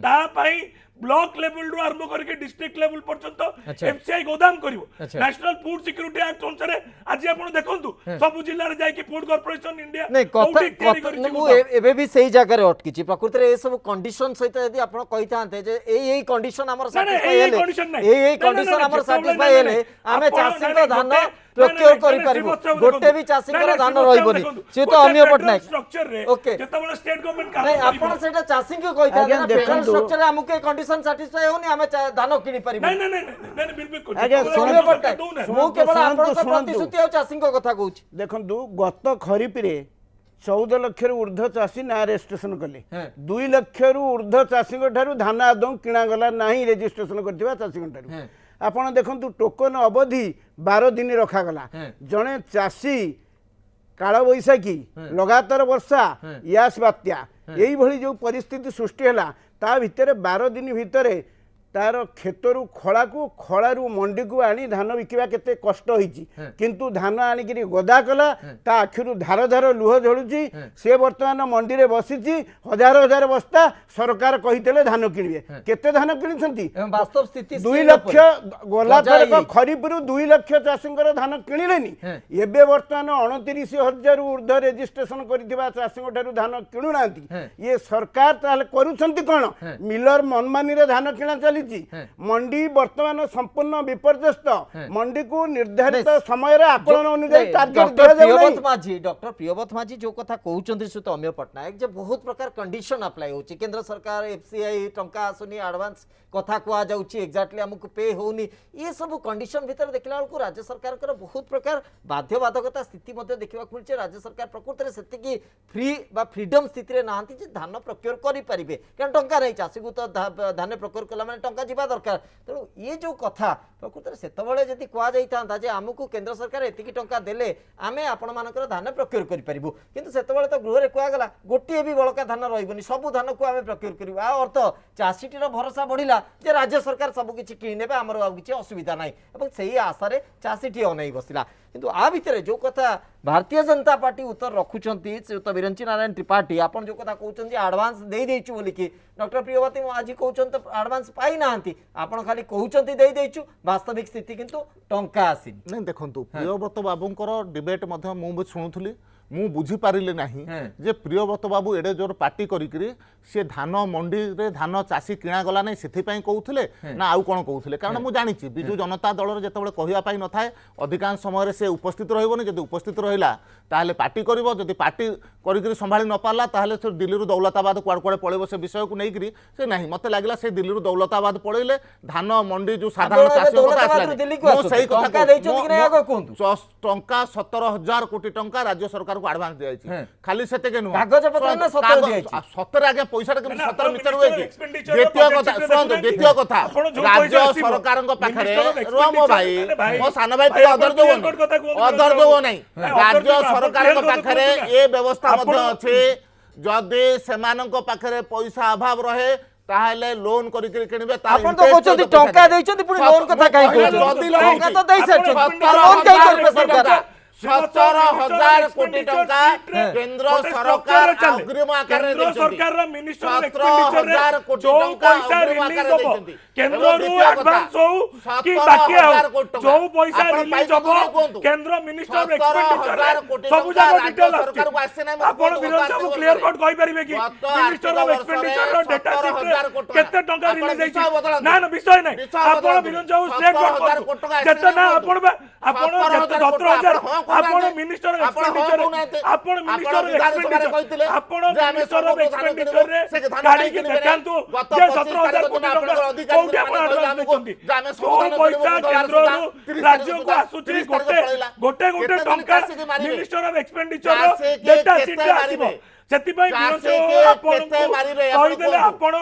ता पई ब्लॉक लेवल रो आरंभ करके डिस्ट्रिक्ट लेवल पर्यंत एफसीआई गोदाम करिवो नेशनल फूड सिक्योरिटी एक्ट अनुसार आज आपण देखंतु सब जिल्ला रे जाय कि फूड कॉर्पोरेशन इंडिया नहीं कथा मु एबे भी सही जगह रे अटकीची प्रकृति रे ए सब कंडीशन सहित यदि आपण कहितांते जे एई कंडीशन हमर सैटिस्फाई हेले एई कंडीशन हमर सैटिस्फाई हेले आमे चासी को धान प्रोक्योर करि परिबो गोटे भी चासी को धान रहिबोनी से तो अमिय पटनायक स्ट्रक्चर रे ओके जेता बळे स्टेट गवर्नमेंट नहीं आपण सेटा चासी को कहितांते ना फेडरल स्ट्रक्चर रे हमके कंडीशन सैटिस्फाई होनी आमे धान किनि परिबो नहीं नहीं नहीं नहीं बिल्कुल आज्ञा अमिय पटनायक मु केवल आपण को प्रतिश्रुति और चासी को कथा कहूची देखंतु गत खरीफ रे 14 लाख रु ऊर्ध्व चाषी ना रेजिस्ट्रेशन कले 2 लाख रु ऊर्ध्व चाषी ठारू धान आदौ किणा गला नहीं रेजिस्ट्रेशन करथिबा चाषी ठारू आपण देखंतु टोकन अवधि 12 दिन रखा गला जणे चाषी काल बैशाखी लगातार वर्षा यास बात्या यही भली जो परिस्थिति सृष्टि हैला ता भितरे 12 दिन भितरे तार खेतरु खळारू मंडी को आनी धान बिकिबा केते कष्ट होईची किंतु धान आनी किरी गदा कला ता आखिरु धार धार लुह झळुची से वर्तमान मंडी रे बसिची हजार हजार बस्ता सरकार कहितले धान किनिबे केते धान किनिसंती वास्तव स्थिति 2 लाख गोला तरक खरीफ रु 2 लाख चाषींकर धान किनिलेनी एबे वर्तमान 29,000 ऊर्ध्व रेजिस्ट्रेशन करथिबा चाषींक ठारू धान किणु नांती ये सरकार ताले करूछंती कोन मिलर मनमानी रे धान किणा चली मंडी वर्तमान संपूर्ण विपर्यस्त मंडी को निर्धारित समय आकलन अनुसार टार्गेट डॉक्टर प्रियव्रत माझी जो कथा कहउचंती सुत अमिय पटनायक जे बहुत प्रकार कंडीशन अप्लाई होची केंद्र सरकार एफसीआई टंका आसुनी एडवांस कथा कुआ जाउची एग्जैक्टली हमकु पे होनी ये सब कंडीशन भीतर देखला को राज्य सरकार कर बहुत प्रकार बाध्य बाधकता स्थिति मध्ये देखिबा खुलचे राज्य सरकार प्रकृति रे सेति की फ्री बा फ्रीडम स्थिति रे नांती जे धान प्रोक्योर करि परिबे कारण टंका नै चासी को तो धान प्रोक्योर कला माने टंका जीवा दरकार तेणु ये जो कथा प्रकृत सेतबळे जदि कुआ जाइतांता जे आमको केंद्र सरकार एतिकी टंका देले आमे आपण मानकर धान प्रोक्योर करि परिबो किंतु सेतबळे तो गृह रे कुआ गला गोटिए भी बळका धान रहिबोनी सब धान को आमे प्रोक्योर करिबो आ अर्थ चासीटीर भरोसा बढ़िला जे राज्य सरकार सब किछि किनि नेबे हमर आ किछि असुविधा नाही एवं सेही आशा रे चासीटी अनै बसिला किंतु आ भितरे जो कथा भारतीय जनता पार्टी उत्तर रखुचंती श्रीयुत बिरंची नारायण त्रिपाठी आपण जो कथा कहउचंती एडवांस देई देइछु बोली कि डॉक्टर प्रियवती आज कहउचंत एडवांस पाई नांती आपण खाली कहउचंती देई देइछु वास्तविक स्थिति किंतु टंका आसी नहीं देखंतु प्रियव्रत बाबूंकर डिबेट मध्ये मु भी सुनुथुली मु बुझी पारिले नाही जे प्रियव्रत बाबू एडे जोर पार्टी करिकरी से धान मंडी रे धान चासी किणा गला नहीं सेथि पई कहउथले ना आउ कोन कहउथले कारण मु जानिछि बिजु जनता दल रे जेतबेले कहिया पई न थाए अधिकांश समय रे से उपस्थित रहइबोनी जदि उपस्थित रहिला ताहले पार्टी करिवो जदि पार्टी करिकरी संभाली न पारला ताहले से दिल्ली रु दौलताबाद कुआड कुआड पळेबो से विषय को नेइकरी से नाही मते लागला से दिल्ली रु दौलताबाद पळेले धान मंडी जो साधारण चासी कथा आसला मु सही कथा देइछो कि नै आगो कोंतु टंका 17,000 कोटी टंका राज्य सरकार को एडवांस दिया खाली सेते के नुह कागज पत्र ना 17 दिया 17 आगे पैसा के 17 मीटर हुए कि द्वितीय कथा सुन द्वितीय कथा राज्य सरकार को पाखरे रोमो भाई मो सान भाई ते अदर जो नहीं राज्य सरकार को पाखरे ए व्यवस्था मध्ये अछि जदि सेमानक पाखरे पैसा अभाव रहे ताहले लोन करि किनिबे आपण तो कहउछथि टंका दैछथि पुनी लोन कथा काई कहउछथि टंका तो दै सर लोन काई करबे सरकार 17,000 कोटी टंका केंद्र सरकार अग्रिम आकार रे केंद्र सरकार रा मिनिस्टर 17,000 कोटी टंका पैसा रिलीज हो केंद्र रु एडवांस हो कि बाकी हो जो पैसा रिलीज हो केंद्र मिनिस्टर एक्सपेंडिचर सब जगह डिटेल सरकार को आसे नै आपण विरोध सब क्लियर कट कहि परिबे कि मिनिस्टर ऑफ एक्सपेंडिचर रो डेटा शीट केते टंका रिलीज होई ना ना विषय नै आपण विरोध सब स्टेट कट केते ना आपण 17,000 ଆପଣ କହୁନାହାନ୍ତି। ମିନିଷ୍ଟର ଆପଣ ହଁ କହୁନାହାନ୍ତି। ଆପଣ ମିନିଷ୍ଟର ଆପଣ ବିଧାନସଭାରେ କହିଥିଲେ ଆପଣ ଯେ ଆମେ ମିନିଷ୍ଟର ସବୁ ଧାନ କିଣିବୁ, ଏକ୍ସପେଣ୍ଡିଚରରେ ସେ ଧାନ କାଢିକି କାହିଁ କିଣିବେ ଦେଖାନ୍ତୁ ନାହିଁ? ଗତ ଯେ 25 17,000 ତାରିଖ କୋଟି ଦିନ ଟଙ୍କା ଆପଣଙ୍କର ଅଧିକାରୀ କୋଉଠି ଆପଣ ମାନେ କହିଲେ ଆଡଭାନ୍ସ ଆମକୁ ଦେଇଛନ୍ତି ଯେ ଆମେ ସବୁ କୋଉ ଧାନ ପଇସା କିଣିବୁ, ବୁଧବାର କେନ୍ଦ୍ରରୁ ସୁଦ୍ଧା, 30 ତାରିଖ ରାଜ୍ୟକୁ ସୁଦ୍ଧା, ଆସୁଛି 30 ତାରିଖ ଗୋଟେ ପଳେଇଲା। ଗୋଟେ କେତେ ଦିନ ଟଙ୍କା ଚାଷୀକି ମାରିବେ? ମିନିଷ୍ଟର ଅଫ ଏକ୍ସପେଣ୍ଡିଚର ଚାଷୀକି ଡେଟା କେତେ ସିଟ୍ ଆସିବ ମାରିବେ? ସେଥିପାଇଁ ଚାଷୀକି କେତେ ମାରିବେ? ଆପଣ କହିଦେଲେ କୁହନ୍ତୁ। ଆପଣ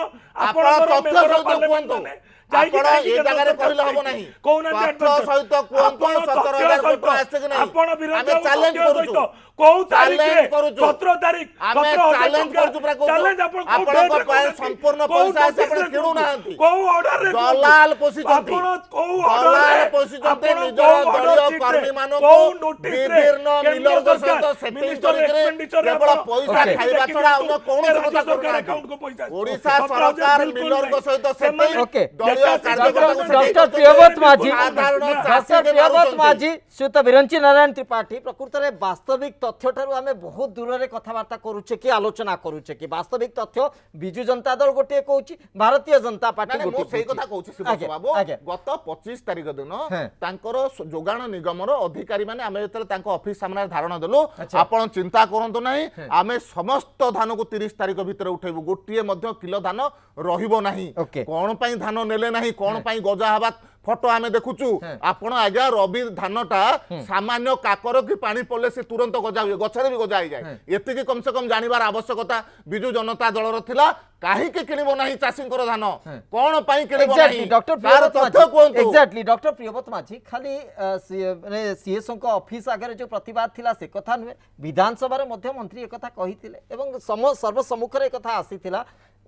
ଆପଣ ଆପଣଙ୍କର ତଥ୍ୟ member of ସହିତ parliament କୁହନ୍ତୁ। ମାନେ ଯାଇକି ଆପଣ କାହିଁକି ଏ କେନ୍ଦ୍ର ଜାଗାରେ ସରକାର କହିଲେ ହବ ଯାଇକି ନାହିଁ। କହୁନାହାନ୍ତି ତଥ୍ୟ adventure। ସହିତ କୁହନ୍ତୁ, ଆପଣ 17,000 ତଥ୍ୟ କୋଟି ଆସିଛି କି ନାହିଁ? ଆପଣ ବିରୋଧୀ ଆମେ ଦଳକୁ ଚ୍ୟାଲେଞ୍ଜ ତଥ୍ୟ କରୁଛୁ। ସହିତ କୋଉ ତାରିଖରେ ଚ୍ୟାଲେଞ୍ଜ କରୁଛୁ। 17 ତାରିଖ ଆମେ 17,000 ଚ୍ୟାଲେଞ୍ଜ ଟଙ୍କା କରୁଛୁ ପୁରା କହୁଛୁ। ଚ୍ୟାଲେଞ୍ଜ ଆପଣ କୋଉ ଆପଣଙ୍କ date ରେ ପାଇଁ କହୁନାହାନ୍ତି? ସମ୍ପୂର୍ଣ୍ଣ କୋଉ ପଇସା ଆସି ଆପଣ notice ରେ କିଣୁନାହାନ୍ତି। କୋଉ ଅର୍ଡରରେ ଦଲାଲ ପୋଷିଛନ୍ତି। ଆପଣ କୋଉ ଦଲାଲ ଅର୍ଡରରେ ପୋଷିଛନ୍ତି ଆପଣ ନିଜର କୋଉ ଦଳୀୟ order sheet ରେ, କର୍ମୀମାନଙ୍କୁ କୋଉ notice ରେ ବିଭିନ୍ନ କେନ୍ଦ୍ର ମିଲରଙ୍କ ସହିତ ସରକାର ସେଟିଂ ମିନିଷ୍ଟର କରିକିରି expenditure ରେ କେବଳ ଆପଣ ପଇସା କାଟିକି ଖାଇବା ଦେଖି ଛଡା ଦିଅନ୍ତୁ ଅନ୍ୟ କୌଣସି ଯେ କଥା ରାଜ୍ୟ ସରକାର କରୁନାହାନ୍ତି। account କୁ ପଇସା ଆସିବ। ଓଡ଼ିଶା 17,000 ସରକାର ବିଲକୁଲ ମିଲରଙ୍କ ନାହିଁ। ସହିତ ସେମାନେ ସେଟିଂ ଓକେ। ଦଳୀୟ ଡେଟା କାର୍ଯ୍ୟକର୍ତ୍ତାଙ୍କୁ ଡକ୍ଟର ସେଟିଂ ଡକ୍ଟର କରୁଛନ୍ତି। ପ୍ରିୟବ୍ରତ ମାଝୀ ସାଧାରଣ ଡକ୍ଟର ଚାଷୀକି ପ୍ରିୟବ୍ରତ ମାରୁଛନ୍ତି। ମାଝୀ ଶ୍ରୀଯୁକ୍ତ ବିରଞ୍ଚି ନାରାୟଣ ତ୍ରିପାଠୀ ପ୍ରକୃତରେ ବାସ୍ତବିକ ତଥ୍ୟ ଠାରୁ ଆମେ ବହୁତ ଦୂରରେ କଥାବାର୍ତ୍ତା କରୁଛେ କି ଆଲୋଚନା କରୁଛେ କି ବାସ୍ତବିକ ତଥ୍ୟ ବିଜୁ ଜନତା ଦଳ ଗୋଟିଏ କହୁଛି ଭାରତୀୟ ଜନତା ପାର୍ଟି ନାଇଁ, ମୁଁ ସେଇ ଗୋଟିଏ କଥା କହୁଛି ଶିବସ ଆଜ୍ଞା, ବାବୁ। ଆଜ୍ଞା। ଗତ 25 ତାରିଖ ଦିନ ହଁ। ତାଙ୍କର ଯୋଗାଣ ନିଗମର ଅଧିକାରୀ ମାନେ ଆମେ ଯେତେବେଳେ ତାଙ୍କ ଅଫିସ ସାମ୍ନାରେ ଧାରଣା ଦେଲୁ, ଆଚ୍ଛା। ଆପଣ ଚିନ୍ତା କରନ୍ତୁ ନାହିଁ, ଆମେ ସମସ୍ତ ଧାନକୁ 30 ତାରିଖ ଭିତରେ ଉଠେଇବୁ, ଗୋଟିଏ ମଧ୍ୟ କିଲୋ ଧାନ ରହିବ ନାହିଁ। ଓକେ। କଣ ପାଇଁ ଧାନ ନେଲେ ନାହିଁ, କଣ ପାଇଁ ଗଜା ହବା ଫଟୋ ଆମେ ଦେଖୁଛୁ। ଆପଣ ଆଜ୍ଞା ରବି ଧାନଟା ସାମାନ୍ୟ କାକର କି ପାଣି ପଡିଲେ ସେ ତୁରନ୍ତ ଗଜା ହୁଏ, ଗଛରେ ବି ଗଜା ହେଇଯାଏ। ଏତିକି କମ ସେ କମ ଜାଣିବାର ଆବଶ୍ୟକତା ବିଜୁ ଜନତା ଦଳର ଥିଲା। କାହିଁକି କିଣିବ ନାହିଁ ଚାଷୀଙ୍କର ଧାନ, କଣ ପାଇଁ କିଣିବ ନାହିଁ, ଡକ୍ଟର ତାର ତଥ୍ୟ କୁହନ୍ତୁ। ଏକ୍ଜାକ୍ଟଲି ଡକ୍ଟର ପ୍ରିୟବ୍ରତ ମାଝୀ ଖାଲି ସିଏସଙ୍କ ଅଫିସ ଆଗରେ ଯୋଉ ପ୍ରତିବାଦ ଥିଲା ସେ କଥା ନୁହେଁ, ବିଧାନସଭାରେ ମଧ୍ୟ ମନ୍ତ୍ରୀ ekatha କହିଥିଲେ ଏବଂ ସର୍ବସମ୍ମୁଖରେ ekatha ଆସିଥିଲା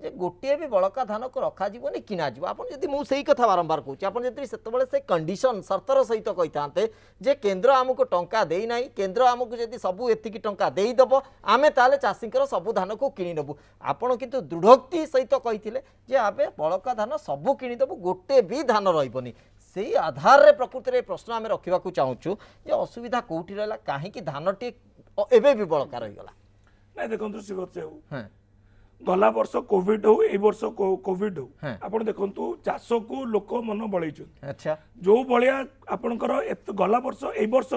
ଯେ ଗୋଟିଏ ବି ବଳକା ଧାନକୁ ରଖାଯିବନି କିଣାଯିବ। ଆପଣ ଯଦି ମୁଁ ସେଇ କଥା ବାରମ୍ବାର କହୁଛି, ଆପଣ ଯଦି ସେତେବେଳେ ସେ କଣ୍ଡିସନ ସର୍ତ୍ତର ସହିତ କହିଥାନ୍ତେ ଯେ କେନ୍ଦ୍ର ଆମକୁ ଟଙ୍କା ଦେଇନାହିଁ, କେନ୍ଦ୍ର ଆମକୁ ଯଦି ସବୁ ଏତିକି ଟଙ୍କା ଦେଇଦେବ ଆମେ ତାହେଲେ ଚାଷୀଙ୍କର ସବୁ ଧାନକୁ କିଣିନେବୁ। ଆପଣ କିନ୍ତୁ ଦୃଢ଼ୋକ୍ତି ସହିତ କହିଥିଲେ ଯେ ଆମେ ବଳକା ଧାନ ସବୁ କିଣିଦେବୁ, ଗୋଟେ ବି ଧାନ ରହିବନି। ସେଇ ଆଧାରରେ ପ୍ରକୃତରେ ପ୍ରଶ୍ନ ଆମେ ରଖିବାକୁ ଚାହୁଁଛୁ ଯେ ଅସୁବିଧା କୋଉଠି ରହିଲା, କାହିଁକି ଧାନଟି ଏବେ ବି ବଳକା ରହିଗଲା? ନାଇଁ ଦେଖନ୍ତୁ ଶିବତ ବାବୁ, ଗଲା ବର୍ଷ କୋଭିड ହଉ ଏଇ ବର୍ଷ କୋଭିड ହଉ, ଆପଣ ଦେଖନ୍ତୁ ଚାଷକୁ ଲୋକ ମନ ବଳେଇଛନ୍ତି। ଆଚ୍ଛା, ଯୋଉ ଭଳିଆ ଆପଣଙ୍କର ଗଲା ବର୍ଷ ଏଇ ବର୍ଷ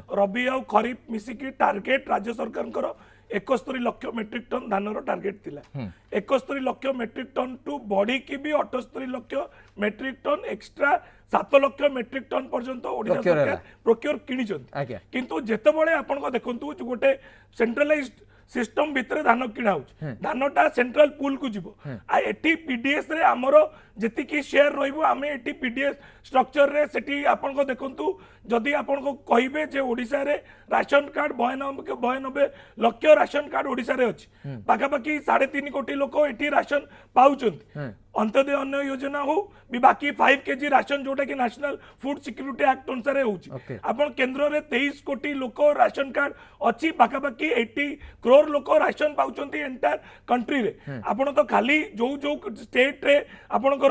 ରବି ଆଉ ଖରିଫ ମିଶିକି ଟାର୍ଗେଟ ରାଜ୍ୟ ସରକାରଙ୍କର 71 ଲକ୍ଷ ମେଟ୍ରିକ ଟନ ଧାନର ଟାର୍ଗେଟ ଥିଲା। 71 ଲକ୍ଷ ମେଟ୍ରିକ ଟନ ଟୁ ବଢିକି ବି 78 ଲକ୍ଷ ମେଟ୍ରିକ ଟନ ଏକ୍ସଟ୍ରା 7 ଲକ୍ଷ ମେଟ୍ରିକ ଟନ ପର୍ଯ୍ୟନ୍ତ ଓଡ଼ିଶା ସରକାର ପ୍ରୋକ୍ୟୁର କିଣିଛନ୍ତି। କିନ୍ତୁ ଯେତେବେଳେ ଆପଣଙ୍କ ଦେଖନ୍ତୁ ଗୋଟେ ସେଣ୍ଟ୍ରାଲାଇଜ୍ଡ सिस्टम भितर धान किणा धानटा सेंट्रल पूल को जीव एटी पीडीएस रे आमर जी शेयर रही पीडीएस स्ट्रक्चर रे सेठी आपन को देखंतु जदि आपन को कहिबे जे ओडिसा रे राशन कार्ड 92 लक्ष राशन कार्ड ओडिसा रे अछि पाखापाखि 3.5 कोटी लोक एटी राशन पाउचंती अंत्योदय अन्न योजना हो भी बाकी 5 केजी राशन जोटा कि नेशनल फूड सिक्योरिटी एक्ट अनुसार होउची आपन केंद्र रे 23 कोटी लोक राशन कार्ड अछि पाखापाखि 80 करोड़ लोक राशन पाउचंती एंटायर कंट्री रे आपन तो खाली जो जो स्टेट रे आपनकर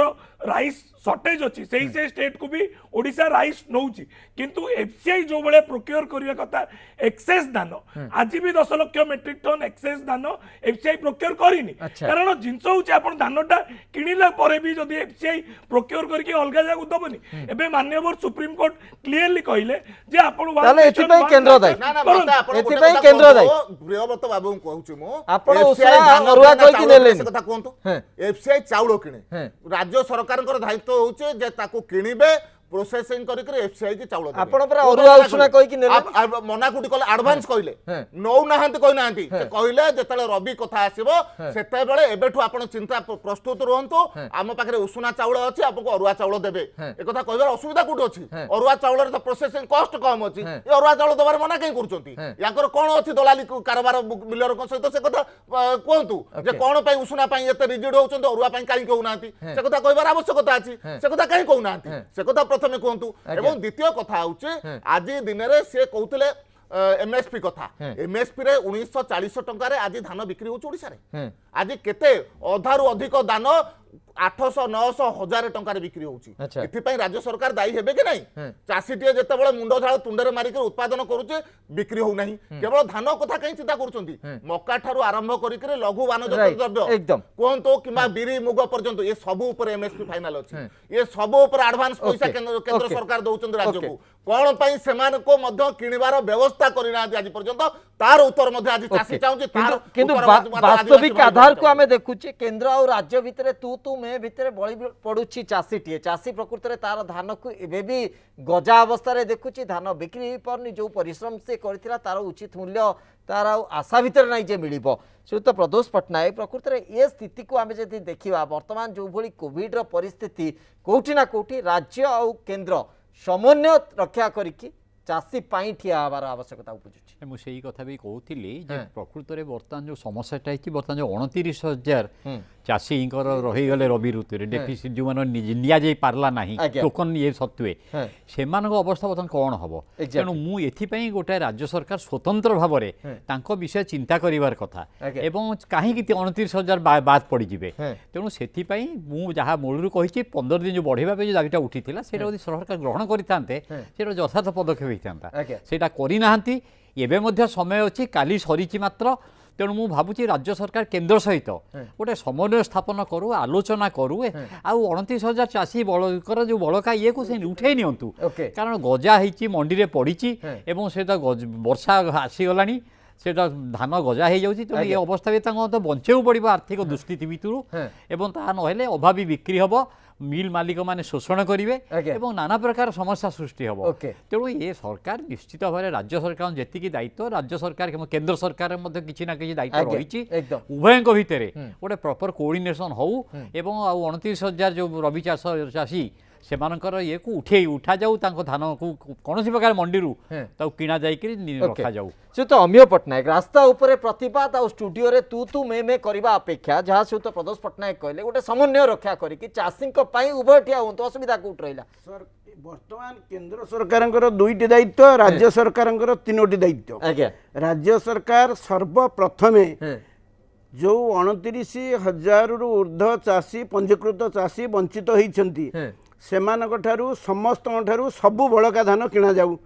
राइस शॉर्टेज अछि सेही से स्टेट को भी ओडिसा राइस नउची किंतु एफसीआई जो बळे प्रोक्योर करिया कथा एक्सेस धान आज भी 10 लाख मेट्रिक टन एक्सेस धान एफसीआई प्रोक्योर करिनी कारण जिंस होची आपन धानटा किनिला परे भी जदी एफसीआई प्रोक्योर करके अलगा जागु दबनी एबे माननीय सुप्रीम कोर्ट क्लियरली कहिलेजे आपन ताले एथि पई केंद्र दाई ना ना मते आपन एथि पई केंद्र दाई प्रियव्रत बाबू कहूची मु आपन उसरा अरुआ कहि कि नेले से कथा कोंतु एफसीआई चाउलो किने राज्य सरकारकर दायित्व होचे जे ताको किनिबे प्रोसेसिंग करिकर एफसीआई की चाउल देबे आपण पर अरुआ उसना कहि कि नेले मना कुटी कहले एडवांस कहले नौ नाहंत कहि नाहंती से कहले जेतले रबी कथा आसीबो सेते बेले एबेठु आपण चिंता प्रस्तुत रहंतु आम पाखरे उसना चाउल अछि आपको अरुआ चाउल देबे ए कथा कहबार असुविधा कुटी अछि अरुआ चाउल रे तो प्रोसेसिंग कॉस्ट कम अछि ए अरुआ चाउल दबार मना कहि करचंती याकर कोन अछि दलाली कारबार मिलर को सहित से कथा कहंतु जे कोन पई उसना पई एते रिजिड होचंत अरुआ पई काई कहू नाहंती से कथा कहबार आवश्यकता अछि से कथा काई कहू नाहंती से कथा प्रथमे कहंतु एवं द्वितीय कथा होचे आज दिन रे से कहउतले एमएसपी कथा एमएसपी रे 1940 टंका रे आज धान बिक्री होछ ओडिसा रे आज केते अधारु अधिक धान 800 900 1000 टंकार बिक्री होउची अच्छा। एथिपाई राज्य सरकार दायी हेबे कि नहीं चाषीटीए जेतेबेले मुंड झाड़ तुंडरे मारिक उत्पादन करूचे बिक्री हो नहीं केवल धान कथा कहीं चिंता करूछंती मक्का ठारू आरंभ करिक लघु वाणिज्य Right, द्रव्य एकदम। कोहंतो किमा बिरी मुग पर्यंत ये सब ऊपर एमएसपी फाइनल अछि ये सब ऊपर एडवांस पैसा Okay, केंद्र okay. सरकार दउचंती राज्य Okay. को कोन पई सेमान को मध्य किनिबार व्यवस्था करिना आज पर्यंत तार उत्तर मध्य आज चाषी चाहूची तार किंतु उत्तर वास्तविक आधार को आमे देखुचे केंद्र और राज्य भितरे तू मैं भितरे बळी पडुची चाषीटीए चाषी प्रकृति रे तार धान को एबे भी गजा अवस्था रे देखुची धान बिक्री परनी जो परिश्रम से करथिला तार उचित मूल्य तार आशा भितर नहीं जे मिलिबो श्रीयुत प्रदोष पट्टनायक प्रकृति रे ए स्थिति को आमे जदि देखिबा वर्तमान जो भली कोविड रो परिस्थिति कोठी ना कोठी राज्य और केंद्र समन्वय रक्षा करिकी चाषी पाई ठिया हबार आवश्यकता उपजुची ମୁଁ ସେଇ କଥା ବି କହୁଥିଲି ଯେ ପ୍ରକୃତରେ ବର୍ତ୍ତମାନ ଯେଉଁ ସମସ୍ୟାଟା ହେଇଛି ବର୍ତ୍ତମାନ ଯେଉଁ 29,000 ଚାଷୀଙ୍କର ରହିଗଲେ ରବି ଋତୁରେ ଡେଫିସିଟ୍ ଯେଉଁମାନେ ନିଆଯାଇ ପାରିଲା ନାହିଁ ଆଜ୍ଞା। ଟୋକନ୍ ଇଏ ସତ୍ତ୍ୱେ ସେମାନଙ୍କ ଅବସ୍ଥା ବର୍ତ୍ତମାନ କ'ଣ ହେବ ତେଣୁ ମୁଁ ଏଥିପାଇଁ ଗୋଟାଏ ରାଜ୍ୟ ସରକାର ସ୍ୱତନ୍ତ୍ର ଭାବରେ ତାଙ୍କ ବିଷୟ ଚିନ୍ତା କରିବାର କଥା ଆଜ୍ଞା। ଏବଂ କାହିଁକି 29,000 ବାଦ୍ ପଡ଼ିଯିବେ ତେଣୁ ସେଥିପାଇଁ ମୁଁ ଯାହା ମୂଳରୁ କହିଛି 15 ଦିନ ଯେଉଁ ବଢ଼େଇବା ପାଇଁ ଯେଉଁ ଦାବିଟା ଉଠିଥିଲା ସେଇଟା ଯଦି ସରକାର ଗ୍ରହଣ କରିଥାନ୍ତେ ସେଇଟା ଯଥାର୍ଥ ପଦକ୍ଷେପ ହେଇଥାନ୍ତା ଆଜ୍ଞା। ସେଇଟା କରିନାହାନ୍ତି ଏବେ ମଧ୍ୟ ସମୟ ଅଛି କାଲି ସରିଛି ମାତ୍ର ତେଣୁ ମୁଁ ଭାବୁଛି ରାଜ୍ୟ ସରକାର କେନ୍ଦ୍ର ସହିତ ଗୋଟେ ସମନ୍ୱୟ ସ୍ଥାପନ କରୁ ଆଲୋଚନା କରୁ ଆଉ 29,000 ଚାଷୀ ବଳଙ୍କର ଯେଉଁ ବଳକା ଇଏକୁ ସେ ଉଠେଇ ନିଅନ୍ତୁ Okay. କାରଣ ଗଜା ହେଇଛି ମଣ୍ଡିରେ ପଡ଼ିଛି ଏବଂ ସେଟା ବର୍ଷା ଆସିଗଲାଣି সেটা ধান গজা হয়ে যাচ্ছে তেমন এই অবস্থা তাকে বঞ্চাইବାକୁ পড়ব আর্থিক দুস্থিতি ভিতর এবং তা নহলে অভাবী বিক্রি হব মিল মালিক মানে শোষণ করবে এবং নানা প্রকার সমস্যা সৃষ্টি হব তেমন এ সরকার নিশ্চিত ভাবে রাজ্য সরকার যেতিকি দায়িত্ব রাজ্য সরকার এবং কেন্দ্র সরকার মধ্যে কিছু না কিছু দায়িত্ব রয়েছে উভয়ঙ্ক ভিতরে গোটে প্রপর কোঅর্ডিনেশন হউ এবং 29,000 যে রবি চাষী সেমানଙ୍କର ଇଏକୁ ଉଠା ଯାଉ ତାଙ୍କ ଧାନକୁ କୌଣସି ପ୍ରକାର ମଣ୍ଡିରୁ ତାକୁ କିଣା ଯାଇକି ରଖାଯାଉ श्रीयुत अमिय पट्टनायक रास्ता उपरे प्रतिवाद आ स्टूडियो रे तू मैं करबा अपेक्षा जहाँ श्रीयुत प्रदोष पट्टनायक कहले गोटे समन्वय रक्षा करिकी चाषी उभय ठिया हूँ असुविधा कौट रहा बर्तमान केंद्र सरकार दुईटी दायित्व राज्य सरकार तीनोटी दायित्व राज्य सरकार सर्वप्रथमे जो 29,000 रु ऊर्ध्व चाषी पंजीकृत चाषी वंचित होती समस्त सबु बड़का धान किणा जाऊ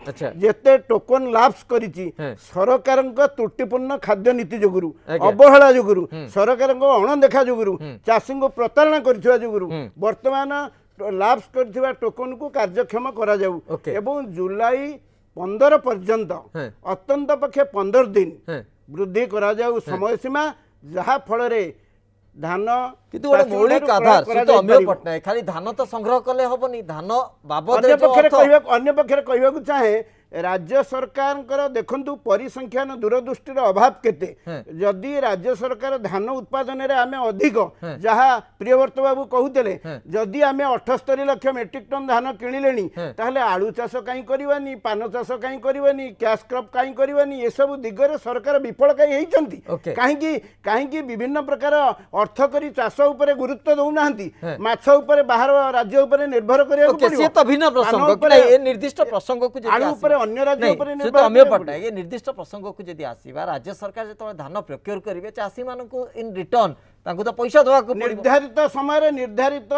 जेते टोकन लाप्स करिछि सरकार त्रुटिपूर्ण खाद्य नीति जोगुरु अवहेला जोगुरु सरकार अणदेखा जोगुरु चाषी को प्रतारणा करिथिबा जोगुरु वर्तमान लाप्स करिथिबा टोकन को कार्यक्षम करा जाऊ एवं जुलाई 15 पर्यंत अत्यंत पक्षे 15 दिन वृद्धि करा जाऊ समय सीमा जहा फल रे धान किंतु गोटे मौलिक आधार श्रीयुत अमिय पट्टनायक खाली धान तो संग्रह कले हबनी धान बाबद अन्य पक्षरे कहबाकू चाहे राज्य सरकार देखंतु परिसंख्यान दूरदृष्टि अभाव केते जदि राज्य सरकार धान उत्पादन रे आमे अधिक जहा प्रियव्रत बाबू कहूतले जदि आमे 78 लाख मेट्रिक टन धान किणिलेनी ताहले आलू चाष काई करबानी पान चाष काई करबानी कैश क्रॉप काई करबानी ए सब दिगरे सरकार विफल काई हेइचंती काहेकि विभिन्न प्रकार अर्थ करी चाष उपरे गुरुत्व दउनाहंती माछ उपरे बाहर राज्य उपरे निर्भर करिया पड़िबो से तो भिन्न प्रसंग ए निर्दिष्ट प्रसंग को आलू उपरे अन्य राज्य उपरे अमिय पट्टनायक ये निर्दिष्ट प्रसंग को जदि आसीबा राज्य सरकार जो धान प्रोक्योर करेंगे चाषी मान इन रिटर्न तो पैसा देवा निर्धारित समय निर्धारित